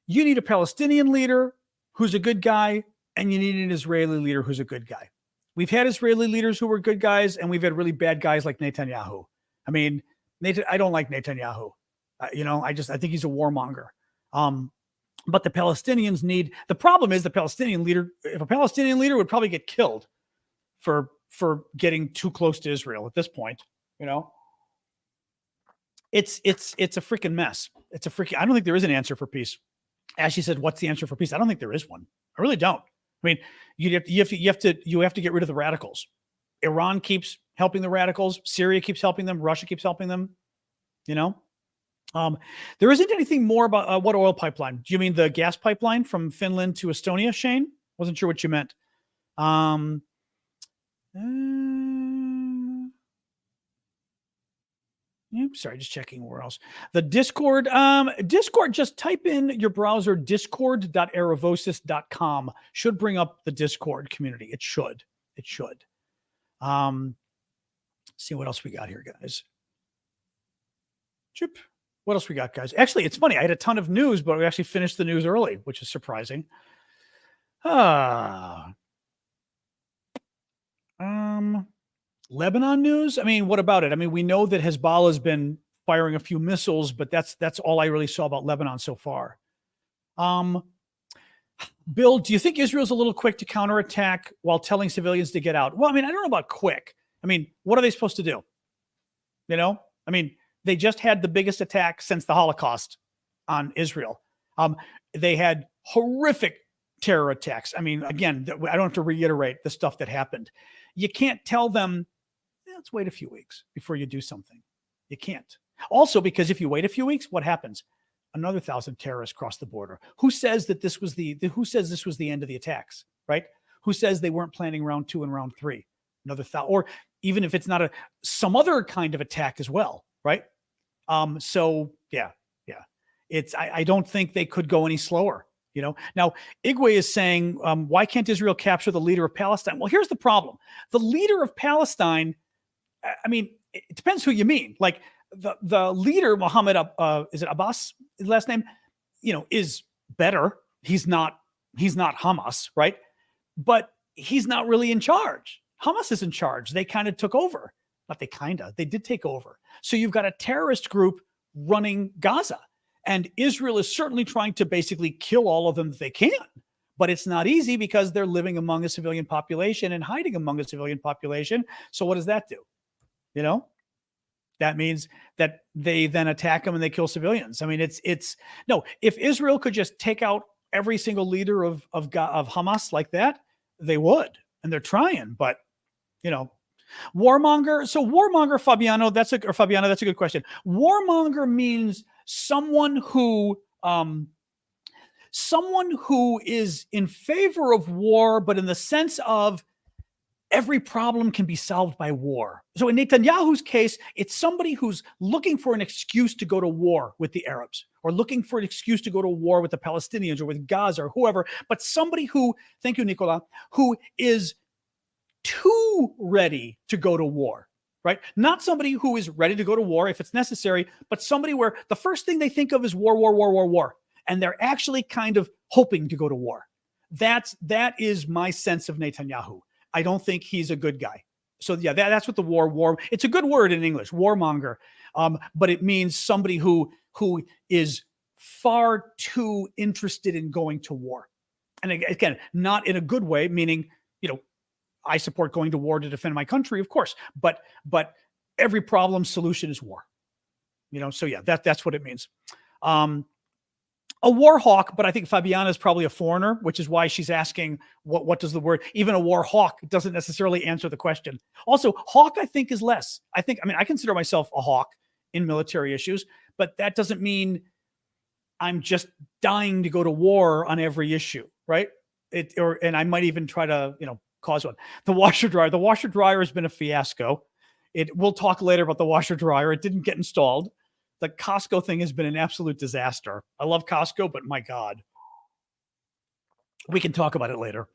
you need a Palestinian leader who's a good guy, and you need an Israeli leader who's a good guy. We've had Israeli leaders who were good guys, and we've had really bad guys like Netanyahu. I mean, I don't like Netanyahu. I think he's a warmonger. But the Palestinians the problem is if a Palestinian leader would probably get killed for getting too close to Israel at this point, It's a freaking mess. I don't think there is an answer for peace. Ashley said, what's the answer for peace? I don't think there is one. I really don't. I mean, you have to get rid of the radicals. Iran keeps helping the radicals. Syria keeps helping them. Russia keeps helping them. There isn't anything more about what oil pipeline. Do you mean the gas pipeline from Finland to Estonia, Shane? Wasn't sure what you meant. Sorry, just checking where else. The Discord, just type in your browser discord.aravosis.com. Should bring up the Discord community. It should. See what else we got here, guys. Chip. What else we got, guys? Actually, it's funny. I had a ton of news, but we actually finished the news early, which is surprising. Lebanon news. I mean, what about it? I mean, we know that Hezbollah has been firing a few missiles, but that's all I really saw about Lebanon so far. Bill, do you think Israel's a little quick to counterattack while telling civilians to get out? Well, I mean, I don't know about quick. I mean, what are they supposed to do? You know, I mean, they just had the biggest attack since the Holocaust on Israel. They had horrific terror attacks. I mean, again, I don't have to reiterate the stuff that happened. You can't tell them, let's wait a few weeks before you do something. You can't. Also, because if you wait a few weeks, what happens? Another 1,000 terrorists cross the border. Who says that this was who says this was the end of the attacks, right? Who says they weren't planning round 2 and round 3? Another 1,000, or even if it's not some other kind of attack as well, right? So yeah. I don't think they could go any slower. You know, now Igwe is saying, why can't Israel capture the leader of Palestine? Well, here's the problem. The leader of Palestine, I mean, it depends who you mean. Like the leader, Mohammed, is it Abbas, his last name, you know, is better. He's not Hamas, right? But he's not really in charge. Hamas is in charge. They kind of took over. They did take over. So you've got a terrorist group running Gaza. And Israel is certainly trying to basically kill all of them that they can. But it's not easy because they're living among a civilian population and hiding among a civilian population. So what does that do? You know, that means that they then attack them and they kill civilians. I mean, if Israel could just take out every single leader of Hamas like that, they would. And they're trying, but you know, warmonger. So warmonger, Fabiano, that's a good question. Warmonger means someone who is in favor of war, but in the sense of every problem can be solved by war. So in Netanyahu's case, it's somebody who's looking for an excuse to go to war with the Arabs, or looking for an excuse to go to war with the Palestinians or with Gaza or whoever, but somebody who, thank you, Nicola, who is too ready to go to war. Right? Not somebody who is ready to go to war if it's necessary, but somebody where the first thing they think of is war. And they're actually kind of hoping to go to war. That is my sense of Netanyahu. I don't think he's a good guy. So yeah, that's what the war, it's a good word in English, warmonger. But it means somebody who is far too interested in going to war. And again, not in a good way, meaning, you know, I support going to war to defend my country, of course, but every problem solution is war, you know? So yeah, that's what it means. A war hawk, but I think Fabiana is probably a foreigner, which is why she's asking what does the word, even a war hawk doesn't necessarily answer the question. Also, hawk, I think, is less. I consider myself a hawk in military issues, but that doesn't mean I'm just dying to go to war on every issue, right? And I might even try to, you know, cause one. The washer dryer has been a fiasco. We'll talk later about the washer dryer. It didn't get installed. The Costco thing has been an absolute disaster. I love Costco, but my God, we can talk about it later.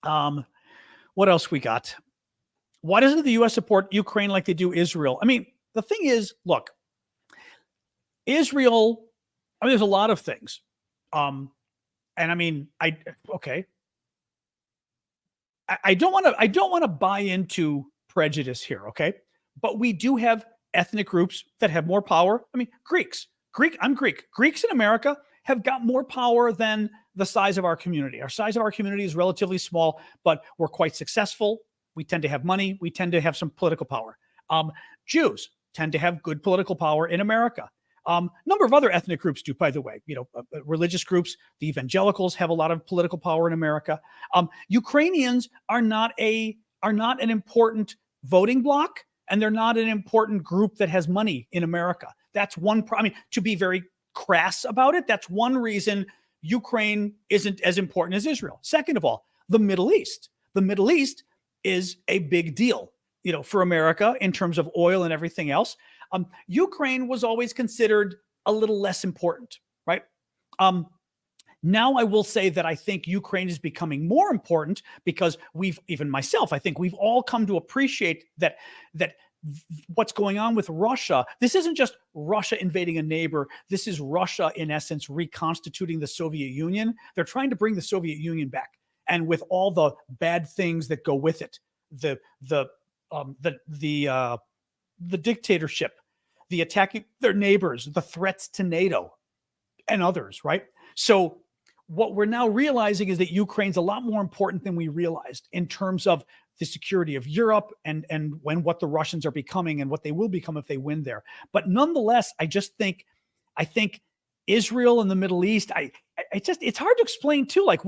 What else we got? Why doesn't the U.S. support Ukraine like they do Israel? I mean, the thing is, look, Israel, I mean, there's a lot of things. And I mean, I don't want to buy into prejudice here, okay? But we do have ethnic groups that have more power. I mean, I'm Greek. Greeks in America have got more power than the size of our community. Our size of our community is relatively small, but we're quite successful. We tend to have money. We tend to have some political power. Jews tend to have good political power in America. Number of other ethnic groups do, by the way. You know, religious groups, the evangelicals have a lot of political power in America. Ukrainians are not an important voting bloc, and they're not an important group that has money in America. That's one. I mean, to be very crass about it, that's one reason Ukraine isn't as important as Israel. Second of all, the Middle East. The Middle East is a big deal, you know, for America in terms of oil and everything else. Ukraine was always considered a little less important, right? Now I will say that I think Ukraine is becoming more important because I think we've all come to appreciate that what's going on with Russia, this isn't just Russia invading a neighbor. This is Russia, in essence, reconstituting the Soviet Union. They're trying to bring the Soviet Union back. And with all the bad things that go with it, the dictatorship, the attacking their neighbors, the threats to NATO and others, right? So what we're now realizing is that Ukraine's a lot more important than we realized in terms of the security of Europe and what the Russians are becoming and what they will become if they win there. But nonetheless, I think Israel and the Middle East, it's hard to explain too. Like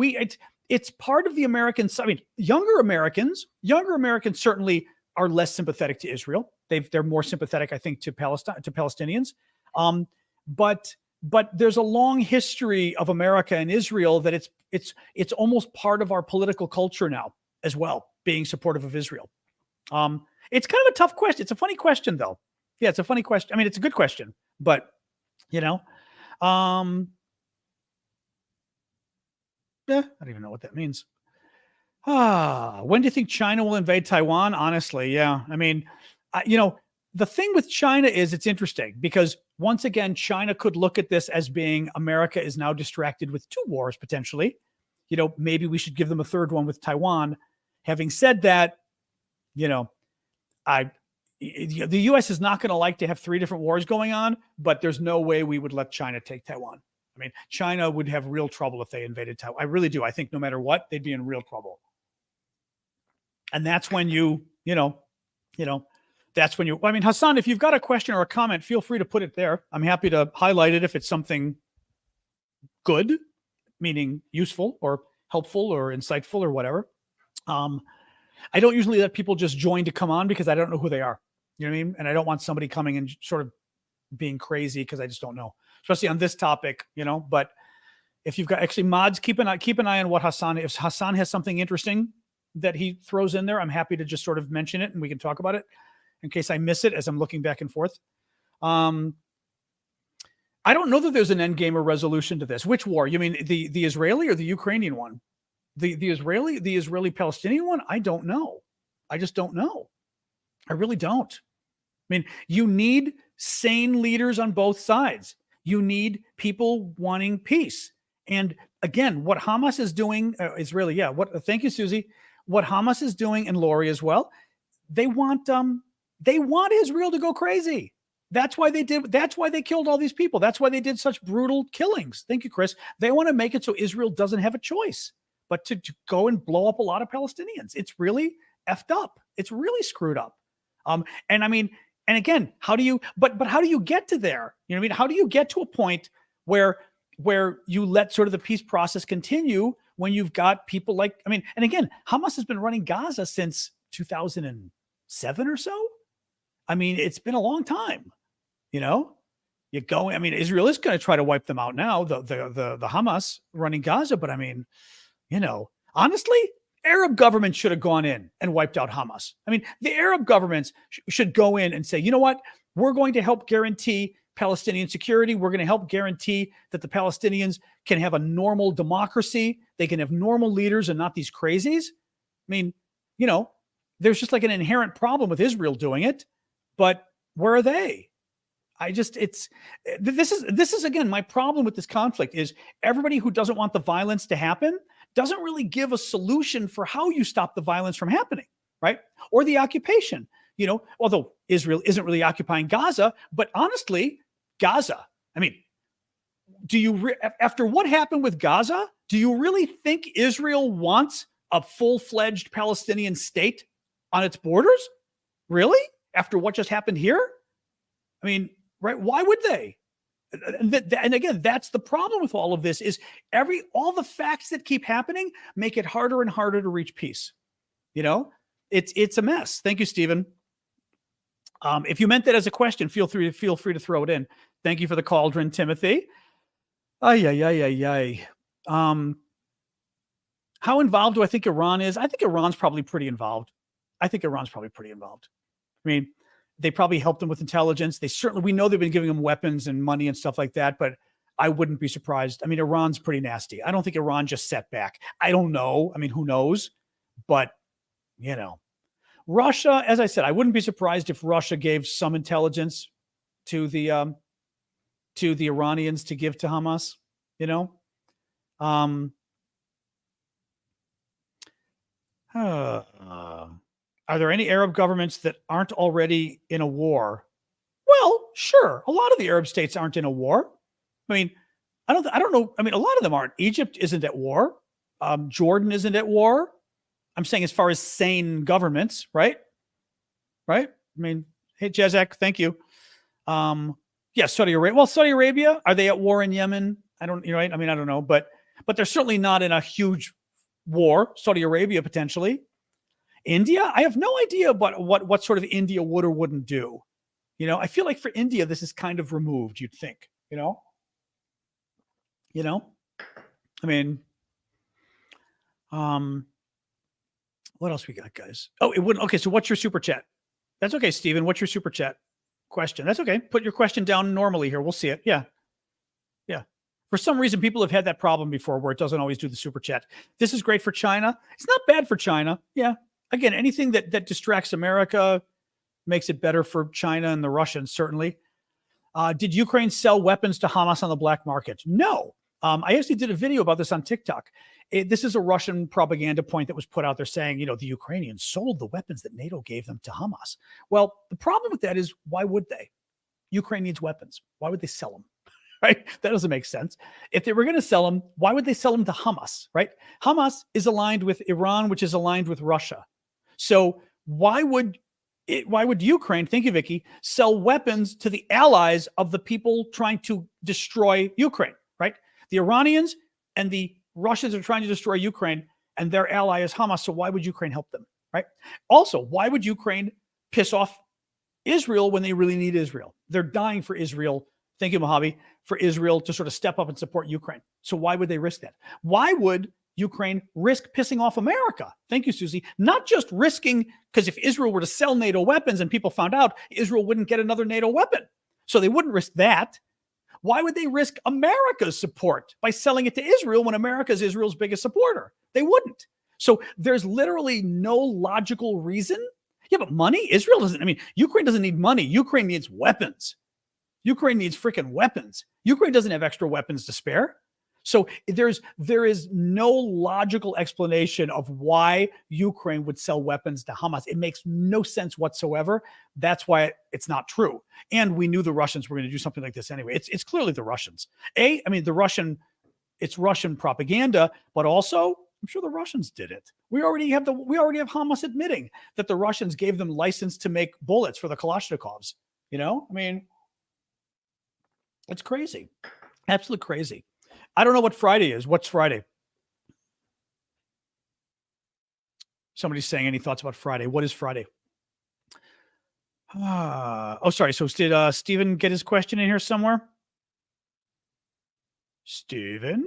it's part of the Americans. I mean, younger Americans certainly are less sympathetic to Israel. They're more sympathetic, I think, to Palestinians. But there's a long history of America and Israel that it's almost part of our political culture now as well, being supportive of Israel. It's kind of a tough question. It's a funny question, though. Yeah, it's a funny question. I mean, it's a good question, but yeah, I don't even know what that means. When do you think China will invade Taiwan? Honestly, yeah. I mean, the thing with China is it's interesting because once again, China could look at this as being America is now distracted with two wars potentially. Maybe we should give them a third one with Taiwan. Having said that, the U.S. is not going to like to have three different wars going on, but there's no way we would let China take Taiwan. I mean, China would have real trouble if they invaded Taiwan. I really do. I think no matter what, they'd be in real trouble. And that's when I mean, Hassan, if you've got a question or a comment, feel free to put it there. I'm happy to highlight it if it's something good, meaning useful or helpful or insightful or whatever. I don't usually let people just join to come on because I don't know who they are. You know what I mean? And I don't want somebody coming and sort of being crazy because I just don't know, especially on this topic, but if you've got actually mods, keep an eye on what if Hassan has something interesting that he throws in there, I'm happy to just sort of mention it and we can talk about it in case I miss it as I'm looking back and forth. I don't know that there's an end game or resolution to this. Which war? You mean the Israeli or the Ukrainian one? The Israeli Palestinian one? I don't know. I just don't know. I really don't. I mean, you need sane leaders on both sides. You need people wanting peace. And again, what Hamas is doing, Israeli, yeah. Thank you, Susie. What Hamas is doing, and Lori as well, they want Israel to go crazy. That's why they killed all these people. That's why they did such brutal killings. Thank you, Chris. They want to make it so Israel doesn't have a choice but to go and blow up a lot of Palestinians. It's really effed up. It's really screwed up. And I mean, and again, how do you get to there? You know what I mean? How do you get to a point where you let sort of the peace process continue when you've got people like, I mean, and again, Hamas has been running Gaza since 2007 or so. I mean, it's been a long time, Israel is going to try to wipe them out now, the Hamas running Gaza. But I mean, honestly, Arab governments should have gone in and wiped out Hamas. I mean, the Arab governments should go in and say, you know what, we're going to help guarantee Palestinian security. We're going to help guarantee that the Palestinians can have a normal democracy. They can have normal leaders and not these crazies. I mean, there's just like an inherent problem with Israel doing it, but where are they? This is again, my problem with this conflict is everybody who doesn't want the violence to happen doesn't really give a solution for how you stop the violence from happening, right? Or the occupation, although Israel isn't really occupying Gaza, but honestly, Gaza, I mean, after what happened with Gaza, do you really think Israel wants a full-fledged Palestinian state on its borders? Really? After what just happened here? I mean, right? Why would they? And again, that's the problem with all of this is all the facts that keep happening make it harder and harder to reach peace. It's a mess. Thank you, Stephen. If you meant that as a question, feel free to throw it in. Thank you for the cauldron, Timothy. How involved do I think Iran is? I think Iran's probably pretty involved. I mean, they probably helped them with intelligence. We know they've been giving them weapons and money and stuff like that, but I wouldn't be surprised. I mean, Iran's pretty nasty. I don't think Iran just set back. I don't know. I mean, who knows? But, Russia, as I said, I wouldn't be surprised if Russia gave some intelligence to the Iranians to give to Hamas, Are there any Arab governments that aren't already in a war? Well, sure. A lot of the Arab states aren't in a war. I mean, I don't know. I mean, a lot of them aren't. Egypt isn't at war. Jordan isn't at war. I'm saying as far as sane governments, right? Right. I mean, hey, Jezek, thank you. Yeah, Saudi Arabia. Well, Saudi Arabia, are they at war in Yemen? I don't, you know, right? I mean, I don't know, but they're certainly not in a huge war. Saudi Arabia potentially. India, I have no idea about what sort of India would or wouldn't do. You know, I feel like for India, this is kind of removed. You'd think, you know. I mean, what else we got, guys? Oh, it wouldn't. Okay, so what's your super chat? That's okay, Steven. What's your super chat question? That's okay. Put your question down normally here. We'll see it. Yeah. Yeah. For some reason, people have had that problem before where it doesn't always do the super chat. This is great for China. It's not bad for China. Yeah. Again, anything that distracts America makes it better for China and the Russians, certainly. Did Ukraine sell weapons to Hamas on the black market? No. I actually did a video about this on TikTok. This is a Russian propaganda point that was put out there saying, you know, the Ukrainians sold the weapons that NATO gave them to Hamas. Well, the problem with that is, why would they? Ukraine needs weapons. Why would they sell them? Right? That doesn't make sense. If they were going to sell them, why would they sell them to Hamas? Right? Hamas is aligned with Iran, which is aligned with Russia. So why would Ukraine, thank you, Vicky, sell weapons to the allies of the people trying to destroy Ukraine? Right? The Iranians and the Russians are trying to destroy Ukraine, and their ally is Hamas. So why would Ukraine help them? Right? Also, why would Ukraine piss off Israel when they really need Israel? They're dying for Israel. Thank you, Mojave, for Israel to sort of step up and support Ukraine. So why would they risk that? Why would Ukraine risk pissing off America? Thank you, Susie. Not just risking, because if Israel were to sell NATO weapons and people found out, Israel wouldn't get another NATO weapon. So they wouldn't risk that. Why would they risk America's support by selling it to Israel when America is Israel's biggest supporter? They wouldn't. So there's literally no logical reason. Yeah, but money? Israel doesn't. I mean, Ukraine doesn't need money. Ukraine needs weapons. Ukraine needs freaking weapons. Ukraine doesn't have extra weapons to spare. So there is no logical explanation of why Ukraine would sell weapons to Hamas. It makes no sense whatsoever. That's why it's not true. And we knew the Russians were going to do something like this anyway. It's clearly the Russians. It's Russian propaganda, but also I'm sure the Russians did it. We already have Hamas admitting that the Russians gave them license to make bullets for the Kalashnikovs. You know, I mean, it's crazy. Absolutely crazy. I don't know what Friday is. What's Friday? Somebody's saying any thoughts about Friday. What is Friday? Oh, sorry. So did Stephen get his question in here somewhere? Stephen?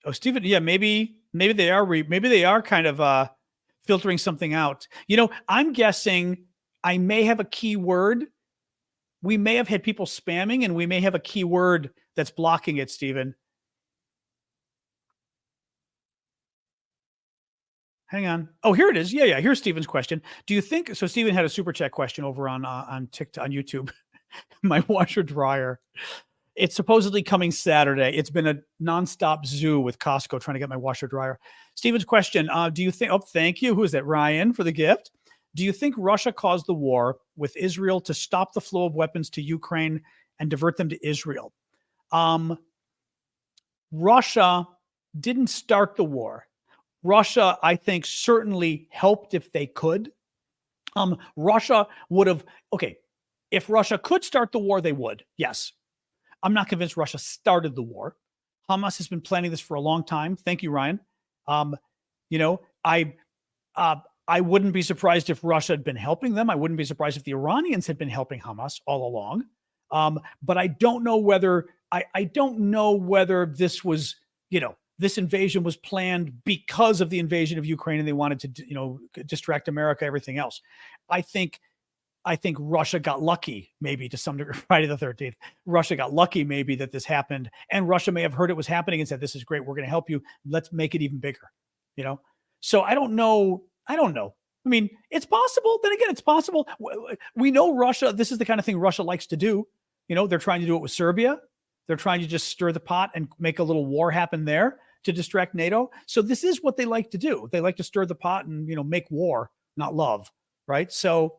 Oh, Stephen. Yeah, maybe they are kind of filtering something out. You know, I'm guessing I may have a keyword. We may have had people spamming, and we may have a keyword that's blocking it, Stephen. Hang on. Oh, here it is. Yeah. Here's Stephen's question. Do you think so? Stephen had a super chat question over on TikTok, on YouTube. My washer dryer. It's supposedly coming Saturday. It's been a nonstop zoo with Costco trying to get my washer dryer. Stephen's question. Do you think? Oh, thank you. Who is that? Ryan for the gift. Do you think Russia caused the war with Israel to stop the flow of weapons to Ukraine and divert them to Israel? Russia didn't start the war. Russia, I think, certainly helped if they could. Russia would have, okay, if Russia could start the war, they would. Yes. I'm not convinced Russia started the war. Hamas has been planning this for a long time. Thank you, Ryan. You know, I wouldn't be surprised if Russia had been helping them. I wouldn't be surprised if the Iranians had been helping Hamas all along. But I don't know whether this was, you know, this invasion was planned because of the invasion of Ukraine and they wanted to, you know, distract America, everything else. I think Russia got lucky, maybe to some degree. Friday the 13th, Russia got lucky maybe that this happened, and Russia may have heard it was happening and said, "This is great. We're going to help you. Let's make it even bigger." You know. So I don't know. I mean, it's possible. Then again, it's possible. We know Russia. This is the kind of thing Russia likes to do. You know, they're trying to do it with Serbia. They're trying to just stir the pot and make a little war happen there to distract NATO. So this is what they like to do. They like to stir the pot and, make war, not love. Right. So,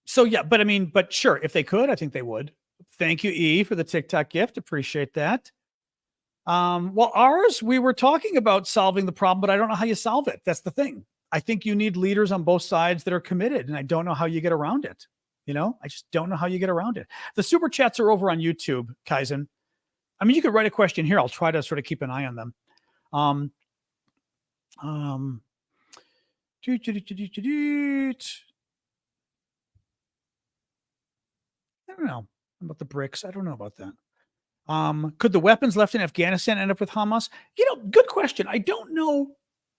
so yeah, but sure, if they could, I think they would. Thank you, E, for the TikTok gift. Appreciate that. Well, ours, we were talking about solving the problem, but I don't know how you solve it. That's the thing. I think you need leaders on both sides that are committed, and I don't know how you get around it. I just don't know how you get around it. The super chats are over on YouTube, Kaizen. I mean, you could write a question here. I'll try to sort of keep an eye on them. I don't know about the BRICS. I don't know about that. Could the weapons left in Afghanistan end up with Hamas? Good question. I don't know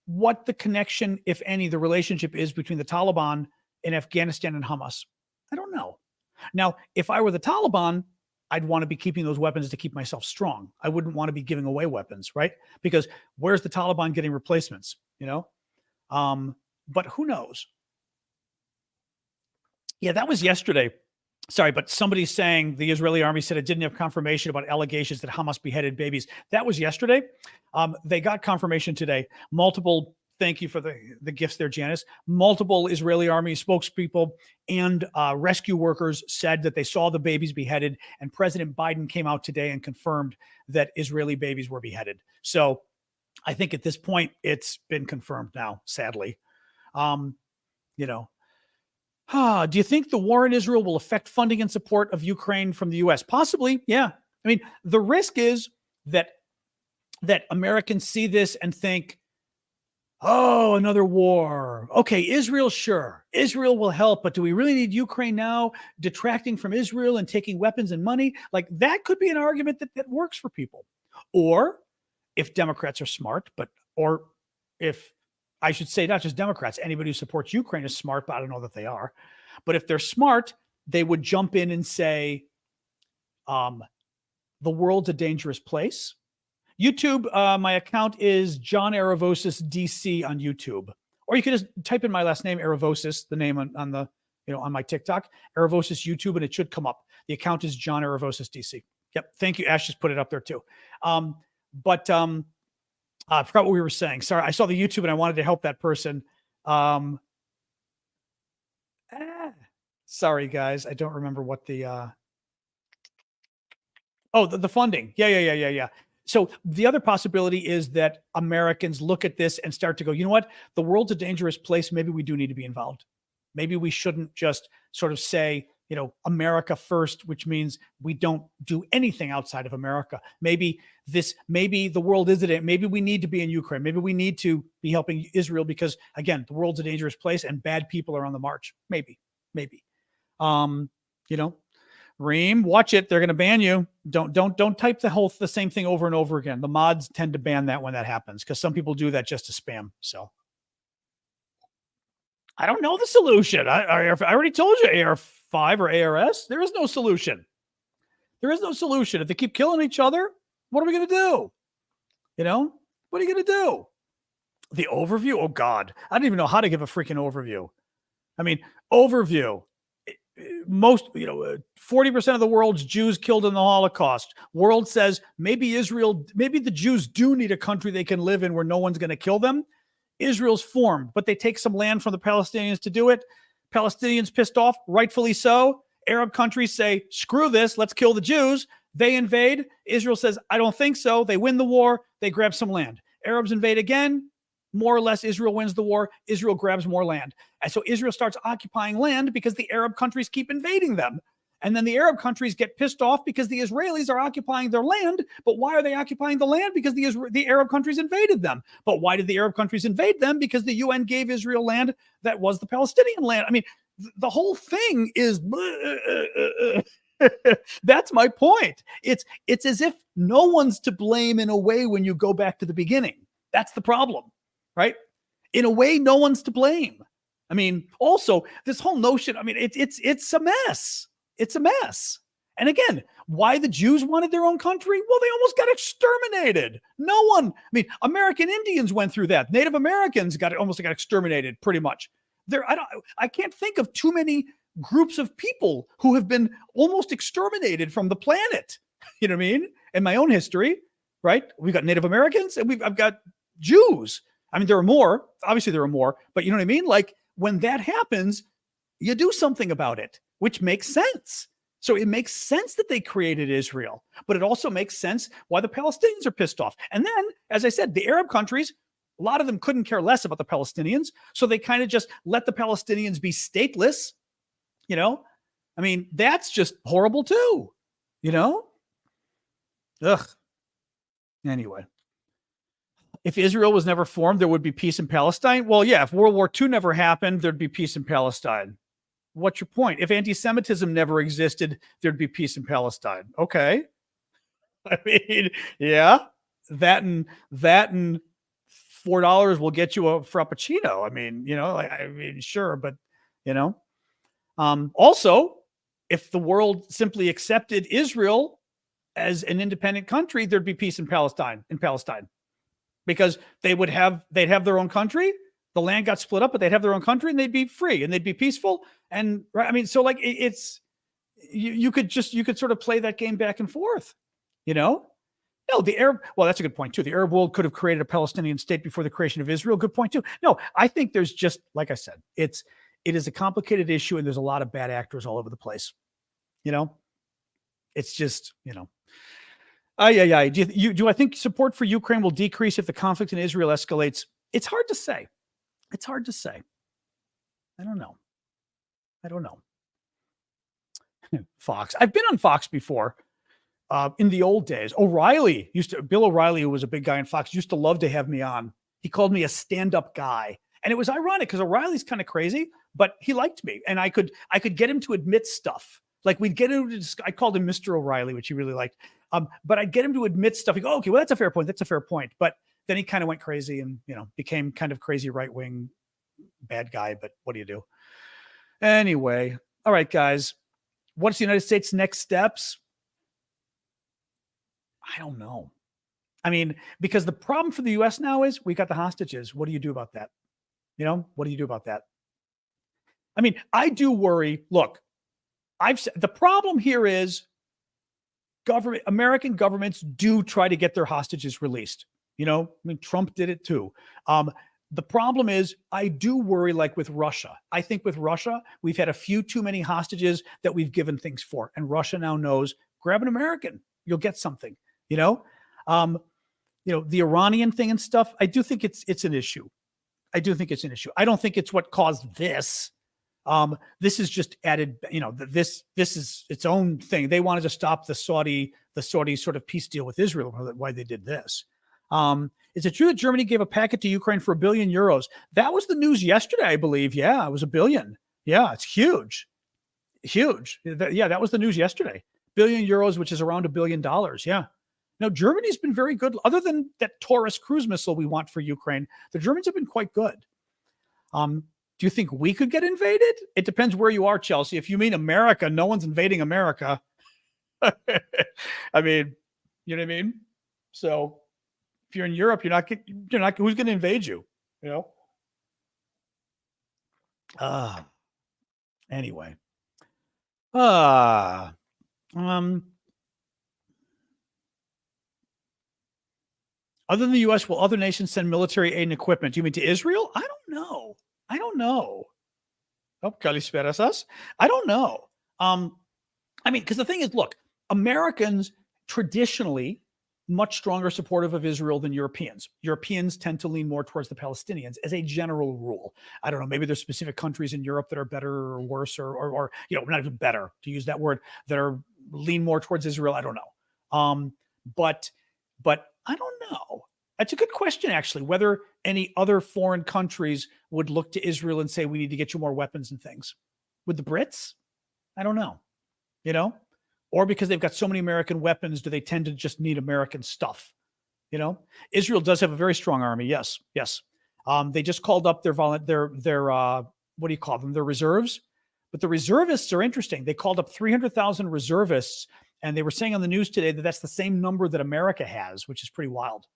what the connection, if any, the relationship is between the Taliban in Afghanistan and Hamas. I don't know. Now, if I were the Taliban, I'd want to be keeping those weapons to keep myself strong. I wouldn't want to be giving away weapons, right? Because where's the Taliban getting replacements, but who knows? Yeah, that was yesterday. Sorry, but somebody's saying the Israeli army said it didn't have confirmation about allegations that Hamas beheaded babies. That was yesterday. They got confirmation today. Multiple, thank you for the gifts there, Janice. Multiple Israeli army spokespeople and rescue workers said that they saw the babies beheaded, and President Biden came out today and confirmed that Israeli babies were beheaded. So I think at this point, it's been confirmed now, sadly. Do you think the war in Israel will affect funding and support of Ukraine from the U.S.? Possibly, yeah. I mean, the risk is that Americans see this and think, oh, another war. Okay, Israel, sure. Israel will help, but do we really need Ukraine now detracting from Israel and taking weapons and money? Like, that could be an argument that works for people. Or if Democrats are smart, or if, I should say, not just Democrats, anybody who supports Ukraine is smart, but I don't know that they are. But if they're smart, they would jump in and say, the world's a dangerous place. YouTube, my account is John Aravosis DC on YouTube. Or you can just type in my last name, Aravosis, the name on the, on my TikTok, Aravosis YouTube, and it should come up. The account is John Aravosis DC. Yep. Thank you. Ash just put it up there too. I forgot what we were saying. Sorry, I saw the YouTube and I wanted to help that person. Sorry, guys. I don't remember what the funding. Yeah. So the other possibility is that Americans look at this and start to go, you know what? The world's a dangerous place. Maybe we do need to be involved. Maybe we shouldn't just sort of say, America first, which means we don't do anything outside of America. Maybe the world isn't it. Maybe we need to be in Ukraine. Maybe we need to be helping Israel because, again, the world's a dangerous place and bad people are on the march. Maybe. Reem, watch it. They're going to ban you. Don't type the same thing over and over again. The mods tend to ban that when that happens because some people do that just to spam. So I don't know the solution. I already told you AR5 or ARS. There is no solution. If they keep killing each other, what are we going to do? What are you going to do? The overview? Oh, God. I don't even know how to give a freaking overview. I mean, overview. Most, 40% of the world's Jews killed in the Holocaust. World says maybe the Jews do need a country they can live in where no one's going to kill them. Israel's formed, but they take some land from the Palestinians to do it. Palestinians pissed off, rightfully so. Arab countries say, screw this, let's kill the Jews. They invade. Israel says, I don't think so. They win the war. They grab some land. Arabs invade again. More or less, Israel wins the war. Israel grabs more land. And so Israel starts occupying land because the Arab countries keep invading them. And then the Arab countries get pissed off because the Israelis are occupying their land. But why are they occupying the land? Because the Arab countries invaded them. But why did the Arab countries invade them? Because the UN gave Israel land that was the Palestinian land. I mean, the whole thing is... That's my point. It's as if no one's to blame in a way when you go back to the beginning. That's the problem, right? In a way, no one's to blame. I mean, also, this whole notion, I mean, it's a mess. It's a mess. And again, why the Jews wanted their own country? Well, they almost got exterminated. No one, I mean, American Indians went through that. Native Americans almost got exterminated pretty much. I can't think of too many groups of people who have been almost exterminated from the planet. You know what I mean? In my own history, right? We've got Native Americans and I've got Jews. I mean, there are more. Obviously, there are more. But you know what I mean? Like when that happens, you do something about it, which makes sense. So it makes sense that they created Israel, but it also makes sense why the Palestinians are pissed off. And then, as I said, the Arab countries, a lot of them couldn't care less about the Palestinians. So they kind of just let the Palestinians be stateless. You know, I mean, that's just horrible too, you know? Ugh. Anyway, if Israel was never formed, there would be peace in Palestine. Well, yeah, if World War II never happened, there'd be peace in Palestine. What's your point? If anti-Semitism never existed, there'd be peace in Palestine. Okay. I mean, yeah, that and $4 will get you a Frappuccino. I mean, you know, I mean, sure, but you know, also, if the world simply accepted Israel as an independent country, there'd be peace in Palestine, because they'd have their own country. The land got split up, but they'd have their own country and they'd be free and they'd be peaceful. And right, I mean, so like it's you could sort of play that game back and forth, you know? No, well, that's a good point too. The Arab world could have created a Palestinian state before the creation of Israel. Good point too. No, I think there's just, like I said, it is a complicated issue and there's a lot of bad actors all over the place. You know, it's just, you know, do I think support for Ukraine will decrease if the conflict in Israel escalates? It's hard to say. It's hard to say. I don't know. Fox. I've been on Fox before. In the old days, Bill O'Reilly, who was a big guy in Fox, used to love to have me on. He called me a stand-up guy. And it was ironic because O'Reilly's kind of crazy, but he liked me. And I could get him to admit stuff. Like we'd get him to, I called him Mr. O'Reilly, which he really liked. But I'd get him to admit stuff. He'd go, okay, well, that's a fair point. That's a fair point. But then he kind of went crazy and, you know, became kind of crazy right-wing bad guy. But what do you do? Anyway. All right, guys. What's the United States' next steps? I don't know. I mean, because the problem for the U.S. now is we got the hostages. What do you do about that? You know, what do you do about that? I mean, I do worry. Look, I've said the problem here is American governments do try to get their hostages released. You know, I mean, Trump did it too. The problem is I do worry, like with Russia. I think with Russia, we've had a few too many hostages that we've given things for. And Russia now knows, grab an American, you'll get something, you know? The Iranian thing and stuff, I do think it's an issue. I do think it's an issue. I don't think it's what caused this. This is just added, you know, this is its own thing. They wanted to stop the Saudi sort of peace deal with Israel, why they did this. Is it true that Germany gave a packet to Ukraine for €1 billion? That was the news yesterday, I believe. Yeah, it was $1 billion. Yeah, it's huge. Huge. Yeah, that was the news yesterday. €1 billion, which is around $1 billion. Yeah. Now, Germany's been very good. Other than that Taurus cruise missile we want for Ukraine, the Germans have been quite good. Do you think we could get invaded? It depends where you are, Chelsea. If you mean America, no one's invading America. I mean, you know what I mean? So if you're in Europe, you're not, who's going to invade you? You know? Anyway. Other than the U.S., will other nations send military aid and equipment? Do you mean to Israel? I don't know. Oh, Kalisperas us. I don't know. I mean, because the thing is, look, Americans traditionally much stronger supportive of Israel than Europeans. Europeans tend to lean more towards the Palestinians as a general rule. I don't know. Maybe there's specific countries in Europe that are better or worse, or you know, not even better to use that word, that are lean more towards Israel. I don't know. But I don't know. That's a good question, actually, whether any other foreign countries would look to Israel and say, we need to get you more weapons and things. With the Brits? I don't know. You know? Or because they've got so many American weapons, do they tend to just need American stuff? You know? Israel does have a very strong army. Yes. They just called up their what do you call them? Their reserves. But the reservists are interesting. They called up 300,000 reservists, and they were saying on the news today that that's the same number that America has, which is pretty wild.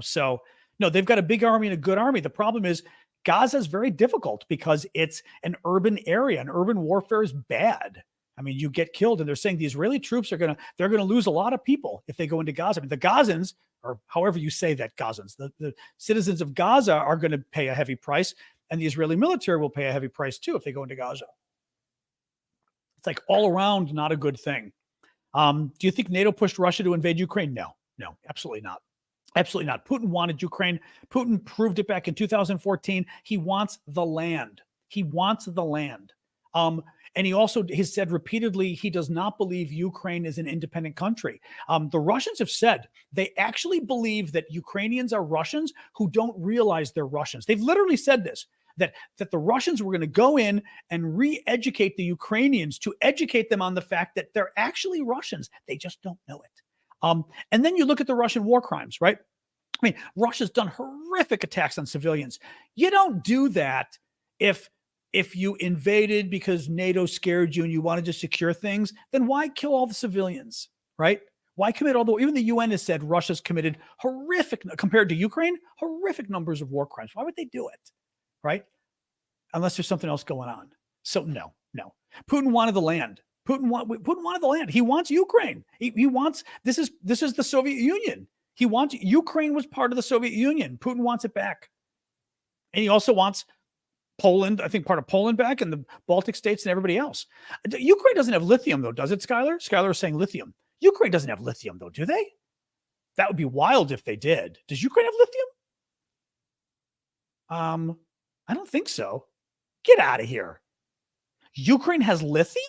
So no, they've got a big army and a good army. The problem is Gaza is very difficult because it's an urban area, and urban warfare is bad. I mean, you get killed, and they're saying the Israeli troops they're gonna lose a lot of people if they go into Gaza. I mean, the Gazans, or however you say that, Gazans, the citizens of Gaza are going to pay a heavy price, and the Israeli military will pay a heavy price too if they go into Gaza. It's like all around not a good thing. Do you think NATO pushed Russia to invade Ukraine? No, absolutely not. Absolutely not. Putin wanted Ukraine. Putin proved it back in 2014. He wants the land. He wants the land. And he also has said repeatedly he does not believe Ukraine is an independent country. The Russians have said they actually believe that Ukrainians are Russians who don't realize they're Russians. They've literally said this, that the Russians were going to go in and re-educate the Ukrainians to educate them on the fact that they're actually Russians. They just don't know it. And then you look at the Russian war crimes, right? I mean, Russia's done horrific attacks on civilians. You don't do that if you invaded because NATO scared you and you wanted to secure things. Then why kill all the civilians, right? Why commit all the? Even the UN has said Russia's committed horrific, compared to Ukraine, horrific numbers of war crimes. Why would they do it, right? Unless there's something else going on. So no. Putin wanted the land. Putin wanted the land. He wants Ukraine. He wants, this is the Soviet Union. He wants, Ukraine was part of the Soviet Union. Putin wants it back. And he also wants Poland, I think part of Poland back, and the Baltic states and everybody else. Ukraine doesn't have lithium though, does it, Skylar? Skylar is saying lithium. Ukraine doesn't have lithium though, do they? That would be wild if they did. Does Ukraine have lithium? I don't think so. Get out of here. Ukraine has lithium?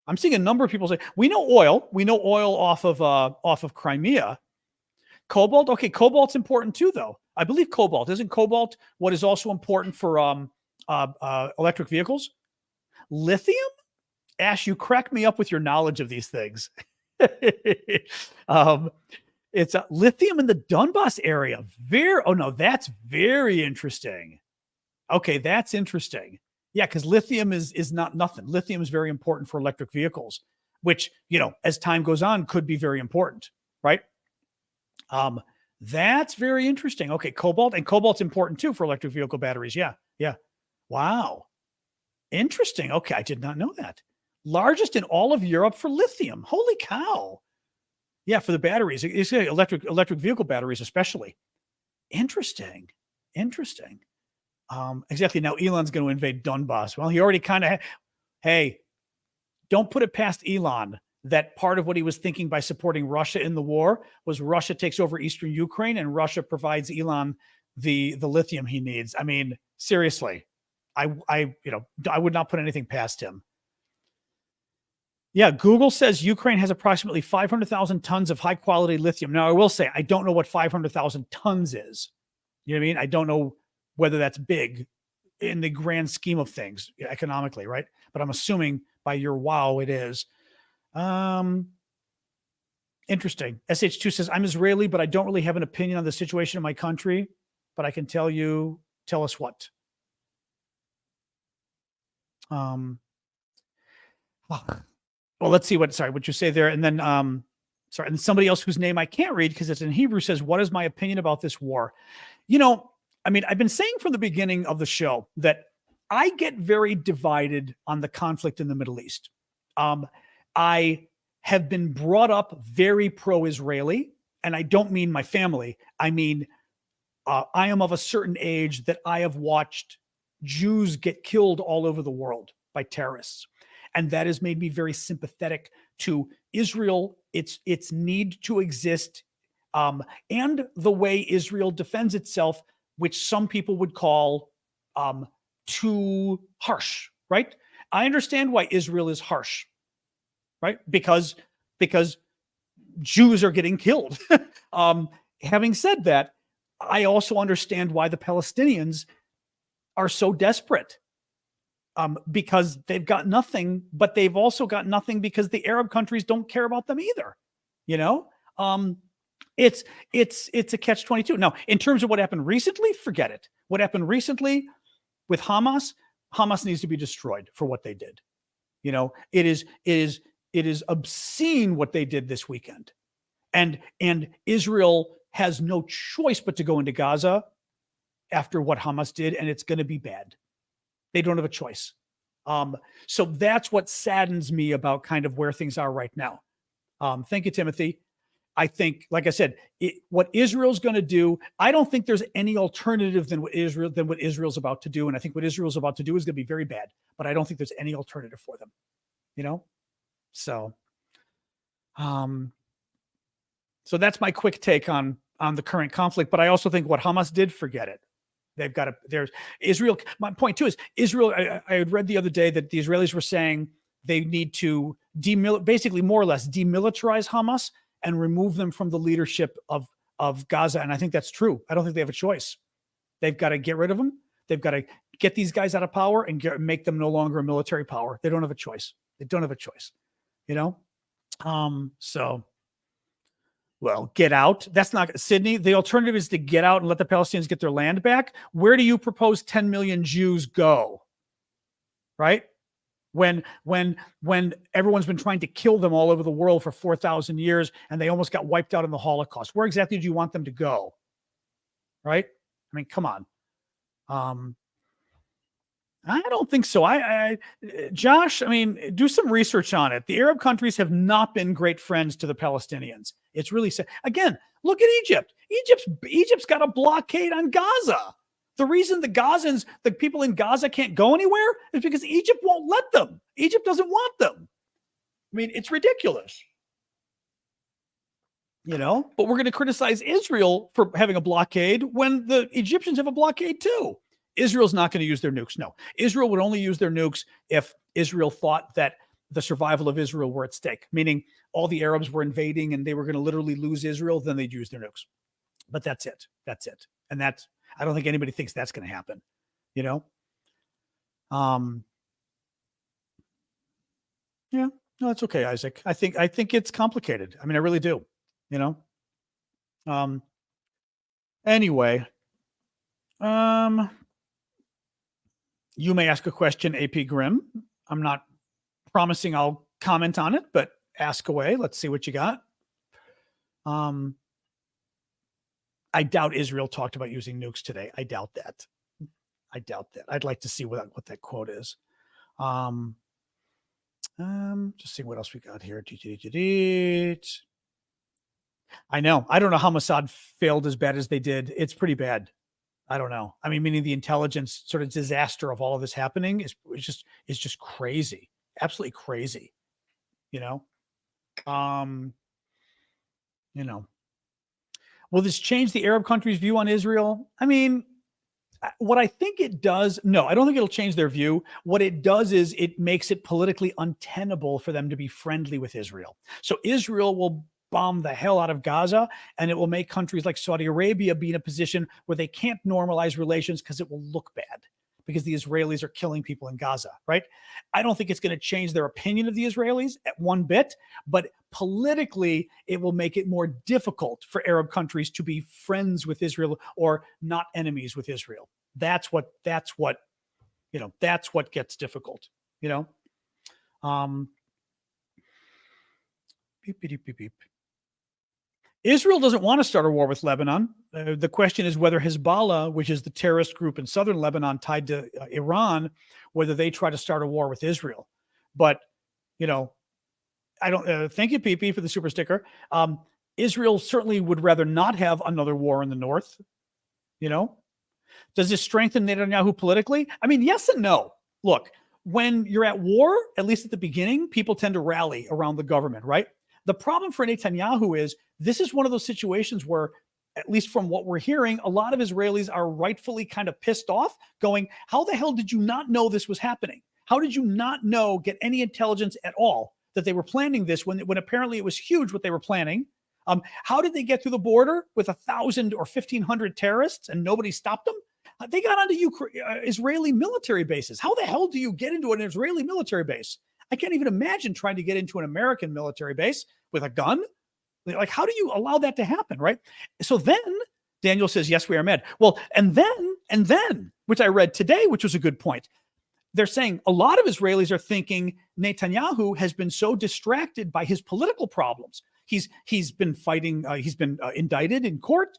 I'm seeing a number of people say, we know oil. We know oil off of Crimea. Cobalt? Okay, cobalt's important too, though. I believe cobalt. Isn't cobalt what is also important for electric vehicles? Lithium? Ash, you crack me up with your knowledge of these things. It's lithium in the Donbass area. That's very interesting. Okay, that's interesting. Yeah, because lithium is not nothing. Lithium is very important for electric vehicles, which, as time goes on, could be very important, right? That's very interesting. Okay, cobalt's important too for electric vehicle batteries. Yeah. Wow. Interesting. Okay, I did not know that. Largest in all of Europe for lithium. Holy cow. Yeah, for the batteries, it's electric vehicle batteries especially. Interesting. Exactly. Now Elon's going to invade Donbass. Well, he already kind of, hey, don't put it past Elon that part of what he was thinking by supporting Russia in the war was Russia takes over eastern Ukraine and Russia provides Elon the lithium he needs. I mean, seriously, I would not put anything past him. Yeah, Google says Ukraine has approximately 500,000 tons of high quality lithium. Now, I will say, I don't know what 500,000 tons is. You know what I mean? I don't know whether that's big in the grand scheme of things economically, right? But I'm assuming by your wow, it is. Interesting. SH2 says, I'm Israeli, but I don't really have an opinion on the situation in my country, but I can tell us what. Well, let's see what you say there. And then, and somebody else whose name I can't read because it's in Hebrew says, what is my opinion about this war? I mean, I've been saying from the beginning of the show that I get very divided on the conflict in the Middle East. I have been brought up very pro-Israeli, and I don't mean my family. I mean, I am of a certain age that I have watched Jews get killed all over the world by terrorists. And that has made me very sympathetic to Israel, its need to exist, and the way Israel defends itself, which some people would call too harsh, right? I understand why Israel is harsh, right? Because Jews are getting killed. Having said that, I also understand why the Palestinians are so desperate, because they've got nothing, but they've also got nothing because the Arab countries don't care about them either. It's a catch-22. Now, in terms of what happened recently, forget it. What happened recently with Hamas needs to be destroyed for what they did. It is obscene what they did this weekend. And Israel has no choice but to go into Gaza after what Hamas did, and it's going to be bad. They don't have a choice. So that's what saddens me about kind of where things are right now. Thank you, Timothy. I think, like I said, what Israel's going to do, I don't think there's any alternative than what Israel's about to do. And I think what Israel's about to do is going to be very bad, but I don't think there's any alternative for them, So, so that's my quick take on the current conflict. But I also think what Hamas did, forget it. They've got to, there's Israel. My point too is Israel. I had read the other day that the Israelis were saying they need to basically more or less demilitarize Hamas and remove them from the leadership of Gaza. And I think that's true. I don't think they have a choice. They've got to get rid of them. They've got to get these guys out of power and make them no longer a military power. They don't have a choice. They don't have a choice, So, well, get out. That's not Sydney. The alternative is to get out and let the Palestinians get their land back. Where do you propose 10 million Jews go? Right? When everyone's been trying to kill them all over the world for 4,000 years and they almost got wiped out in the Holocaust. Where exactly do you want them to go? Right? I mean, come on. I don't think so. Josh, I mean, do some research on it. The Arab countries have not been great friends to the Palestinians. It's really sad. Again, look at Egypt. Egypt's got a blockade on Gaza. The reason the people in Gaza can't go anywhere is because Egypt won't let them. Egypt doesn't want them. I mean, it's ridiculous. But we're going to criticize Israel for having a blockade when the Egyptians have a blockade too. Israel's not going to use their nukes. No, Israel would only use their nukes if Israel thought that the survival of Israel were at stake, meaning all the Arabs were invading and they were going to literally lose Israel, then they'd use their nukes. But that's it. And I don't think anybody thinks that's going to happen, Yeah, no, it's okay, Isaac. I think it's complicated. I mean, I really do, Anyway, you may ask a question, AP Grimm. I'm not promising I'll comment on it, but ask away. Let's see what you got. I doubt Israel talked about using nukes today. I doubt that. I'd like to see what that quote is. Just see what else we got here. I know. I don't know how Mossad failed as bad as they did. It's pretty bad. I don't know. I mean, meaning the intelligence sort of disaster of all of this happening is just crazy. Absolutely crazy. Will this change the Arab countries' view on Israel? I mean, what I think it does, no, I don't think it'll change their view. What it does is it makes it politically untenable for them to be friendly with Israel. So Israel will bomb the hell out of Gaza, and it will make countries like Saudi Arabia be in a position where they can't normalize relations because it will look bad, because the Israelis are killing people in Gaza, right? I don't think it's going to change their opinion of the Israelis at one bit, but politically, it will make it more difficult for Arab countries to be friends with Israel or not enemies with Israel. That's what gets difficult, Beep, beep, beep, beep. Israel doesn't want to start a war with Lebanon. The question is whether Hezbollah, which is the terrorist group in southern Lebanon tied to Iran, whether they try to start a war with Israel. But, I don't thank you, PP, for the super sticker. Israel certainly would rather not have another war in the north. Does this strengthen Netanyahu politically? I mean, yes and no. Look, when you're at war, at least at the beginning, people tend to rally around the government, right? The problem for Netanyahu is this is one of those situations where, at least from what we're hearing, a lot of Israelis are rightfully kind of pissed off, going, how the hell did you not know this was happening? How did you not get any intelligence at all that they were planning this when apparently it was huge what they were planning? How did they get through the border with 1,000 or 1,500 terrorists and nobody stopped them? They got onto Israeli military bases. How the hell do you get into an Israeli military base? I can't even imagine trying to get into an American military base with a gun. Like, how do you allow that to happen, right? So then Daniel says, yes, we are mad. Well, and then, which I read today, which was a good point. They're saying a lot of Israelis are thinking Netanyahu has been so distracted by his political problems. He's been fighting. He's been indicted in court.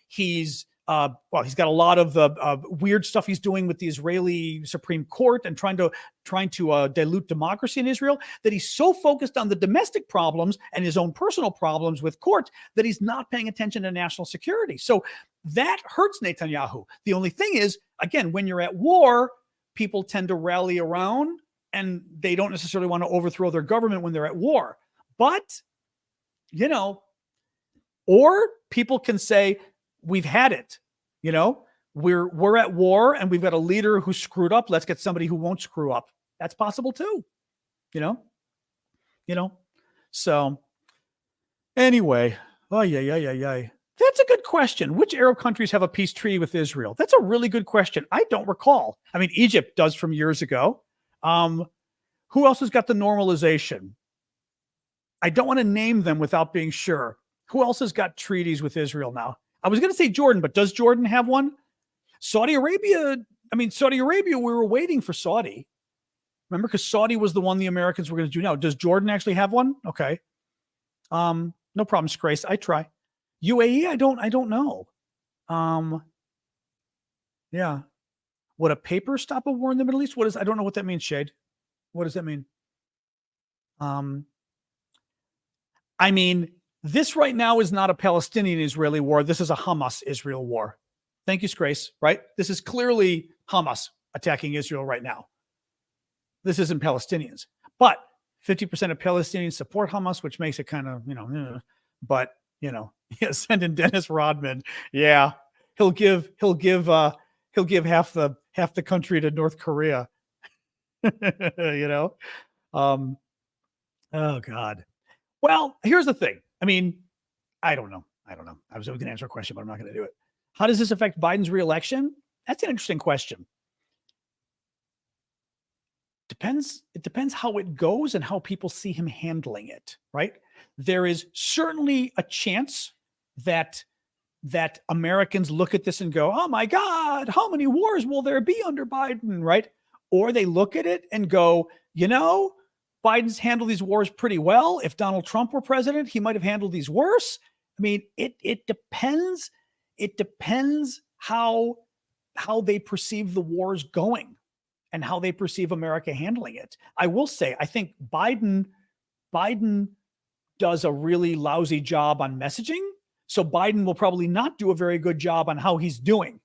He's well, he's got a lot of the weird stuff he's doing with the Israeli Supreme Court and trying to dilute democracy in Israel, that he's so focused on the domestic problems and his own personal problems with court that he's not paying attention to national security. So that hurts Netanyahu. The only thing is, again, when you're at war, people tend to rally around and they don't necessarily want to overthrow their government when they're at war. But, or people can say, we've had it, we're at war and we've got a leader who screwed up. Let's get somebody who won't screw up. That's possible too, So anyway, that's a good question. Which Arab countries have a peace treaty with Israel? That's a really good question. I don't recall. I mean, Egypt does from years ago. Who else has got the normalization? I don't want to name them without being sure. Who else has got treaties with Israel now? I was going to say Jordan, but does Jordan have one? Saudi Arabia, we were waiting for Saudi. Remember, because Saudi was the one the Americans were going to do now. Does Jordan actually have one? Okay. No problem, Grace. I try. UAE, I don't know. Yeah. Would a paper stop a war in the Middle East? I don't know what that means, Shade. What does that mean? This right now is not a Palestinian-Israeli war. This is a Hamas-Israel war. Thank you, Grace, right? This is clearly Hamas attacking Israel right now. This isn't Palestinians. But 50% of Palestinians support Hamas, which makes it kind of, send in Dennis Rodman. Yeah. He'll give half the country to North Korea. Oh God. Well, here's the thing. I don't know. I was going to answer a question, but I'm not going to do it. How does this affect Biden's reelection? That's an interesting question. It depends how it goes and how people see him handling it, right? There is certainly a chance that Americans look at this and go, oh my God, how many wars will there be under Biden, right? Or they look at it and go, Biden's handled these wars pretty well. If Donald Trump were president, he might have handled these worse. It depends. It depends how they perceive the wars going and how they perceive America handling it. I will say, I think Biden does a really lousy job on messaging. So Biden will probably not do a very good job on how he's doing.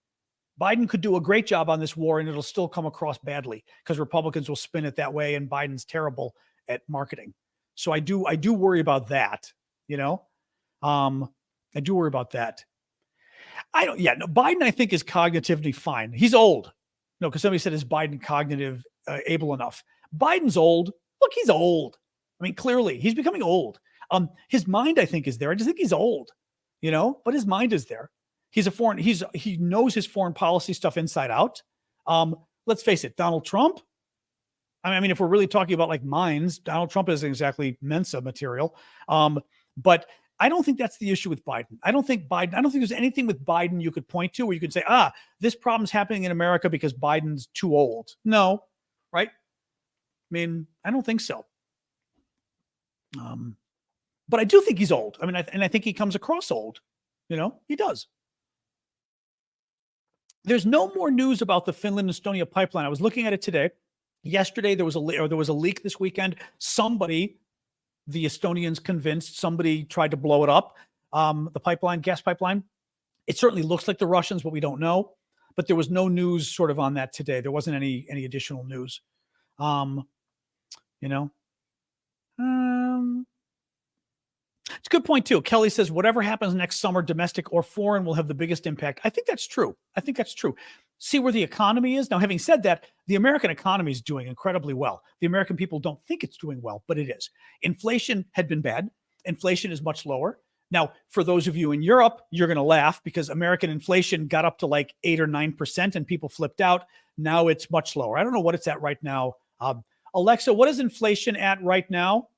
Biden could do a great job on this war and it'll still come across badly because Republicans will spin it that way and Biden's terrible at marketing. So I do worry about that, I do worry about that. Biden, I think, is cognitively fine. He's old. No, because somebody said, is Biden cognitive able enough? Biden's old. Look, he's old. Clearly he's becoming old. His mind, I think, is there. I just think he's old, but his mind is there. He knows his foreign policy stuff inside out. Let's face it, Donald Trump. If we're really talking about like minds, Donald Trump isn't exactly Mensa material. But I don't think that's the issue with Biden. I don't think there's anything with Biden you could point to where you could say, this problem's happening in America because Biden's too old. No, right? I don't think so. But I do think he's old. I think he comes across old. He does. There's no more news about the Finland-Estonia pipeline. I was looking at it today. Yesterday, there was a leak this weekend. The Estonians convinced somebody tried to blow it up. The gas pipeline. It certainly looks like the Russians, but we don't know. But there was no news sort of on that today. There wasn't any additional news. It's a good point too. Kelly says, whatever happens next summer, domestic or foreign, will have the biggest impact. I think that's true. See where the economy is. Now, having said that, the American economy is doing incredibly well. The American people don't think it's doing well, but it is. Inflation had been bad. Inflation is much lower. Now, for those of you in Europe, you're going to laugh because American inflation got up to like 8 or 9% and people flipped out. Now it's much lower. I don't know what it's at right now. Alexa, what is inflation at right now?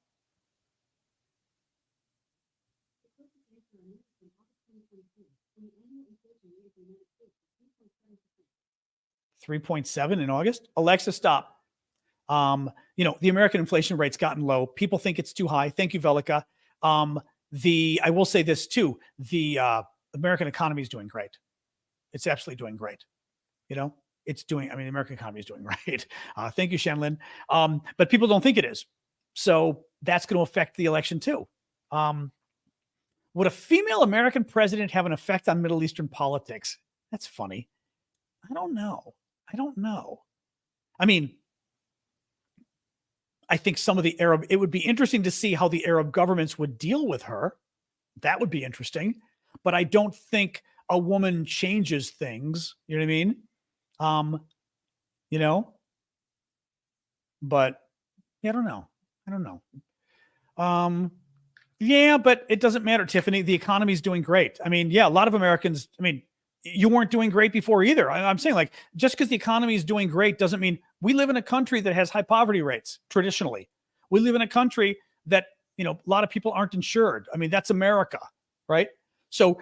3.7 in August. Alexa, stop. The American inflation rate's gotten low. People think it's too high. Thank you, Velika. I will say this too. The American economy is doing great. It's absolutely doing great. The American economy is doing great. Thank you, Shanlin. But people don't think it is. So that's going to affect the election too. Would a female American president have an effect on Middle Eastern politics? That's funny. I don't know. I mean, I think it would be interesting to see how the Arab governments would deal with her. That would be interesting. But I don't think a woman changes things. You know what I mean? But yeah, I don't know. Yeah, but it doesn't matter, Tiffany. The economy's doing great. I mean, yeah, a lot of Americans, you weren't doing great before either. I'm saying, like, just because the economy is doing great doesn't mean we live in a country that has high poverty rates traditionally. We live in a country that, a lot of people aren't insured. That's America, right? So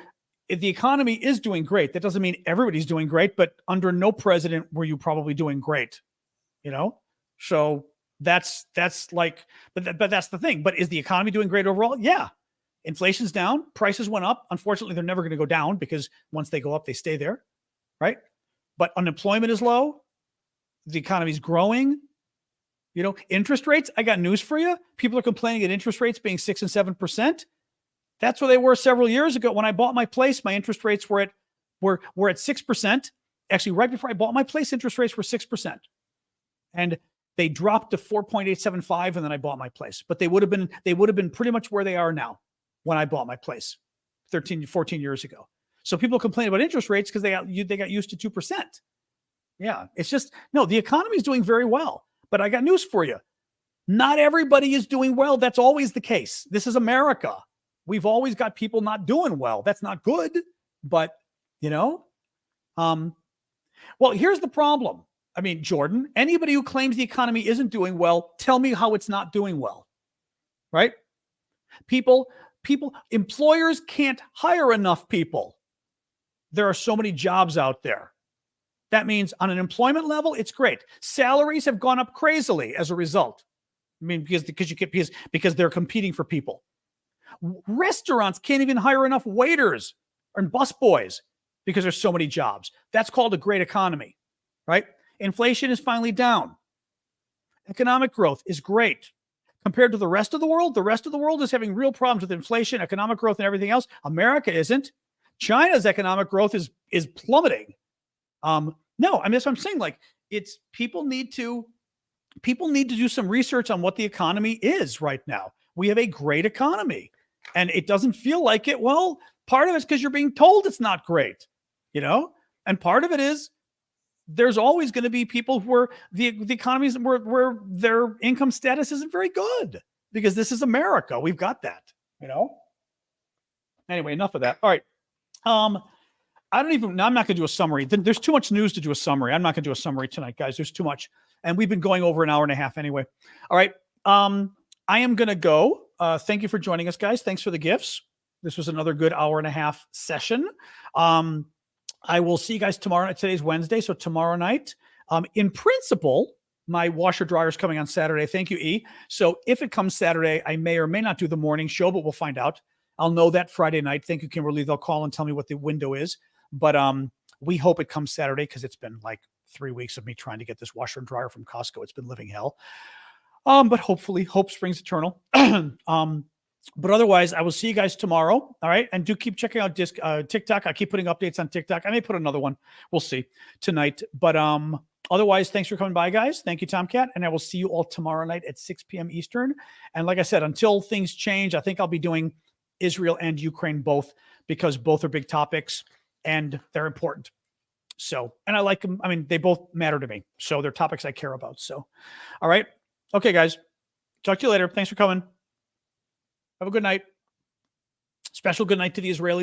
if the economy is doing great, that doesn't mean everybody's doing great, but under no president were you probably doing great, So that's like, but that's the thing. But is the economy doing great overall? Yeah. Inflation's down. Prices went up. Unfortunately, they're never going to go down because once they go up, they stay there. Right. But unemployment is low. The economy's growing. Interest rates. I got news for you. People are complaining at interest rates being 6 and 7%. That's where they were several years ago. When I bought my place, my interest rates were at 6%. Actually, right before I bought my place, interest rates were 6%. And they dropped to 4.875, and then I bought my place. But they would have been pretty much where they are now when I bought my place 14 years ago. So people complain about interest rates because they got used to 2%. Yeah, it's just, no, the economy is doing very well. But I got news for you. Not everybody is doing well. That's always the case. This is America. We've always got people not doing well. That's not good. But, well, here's the problem. Jordan, anybody who claims the economy isn't doing well, tell me how it's not doing well, right? Employers can't hire enough people. There are so many jobs out there. That means on an employment level, it's great. Salaries have gone up crazily as a result. Because they're competing for people. Restaurants can't even hire enough waiters and busboys because there's so many jobs. That's called a great economy, right? Inflation is finally down. Economic growth is great. Compared to the rest of the world is having real problems with inflation, economic growth, and everything else. America isn't. China's economic growth is plummeting. No, that's what I'm saying. Like, it's people need to do some research on what the economy is right now. We have a great economy, and it doesn't feel like it. Well, part of it's because you're being told it's not great, and part of it is there's always going to be people where the economies where their income status isn't very good because this is America. We've got that, Anyway, enough of that. All right. I'm not going to do a summary. There's too much news to do a summary. I'm not going to do a summary tonight, guys. There's too much. And we've been going over an hour and a half anyway. All right. I am going to go. Thank you for joining us, guys. Thanks for the gifts. This was another good hour and a half session. I will see you guys tomorrow night. Today's Wednesday, so tomorrow night. In principle, my washer dryer is coming on Saturday. Thank you, E. So if it comes Saturday, I may or may not do the morning show, but we'll find out. I'll know that Friday night. Thank you, Kimberly. They'll call and tell me what the window is. But we hope it comes Saturday because it's been like 3 weeks of me trying to get this washer and dryer from Costco. It's been living hell. But hopefully, hope springs eternal. But otherwise, I will see you guys tomorrow. All right. And do keep checking out TikTok. I keep putting updates on TikTok. I may put another one. We'll see tonight. But otherwise, thanks for coming by, guys. Thank you, Tomcat. And I will see you all tomorrow night at 6 p.m. Eastern. And like I said, until things change, I think I'll be doing Israel and Ukraine both because both are big topics and they're important. So, and I like them. They both matter to me. So they're topics I care about. So, all right. Okay, guys. Talk to you later. Thanks for coming. Have a good night. Special good night to the Israelis.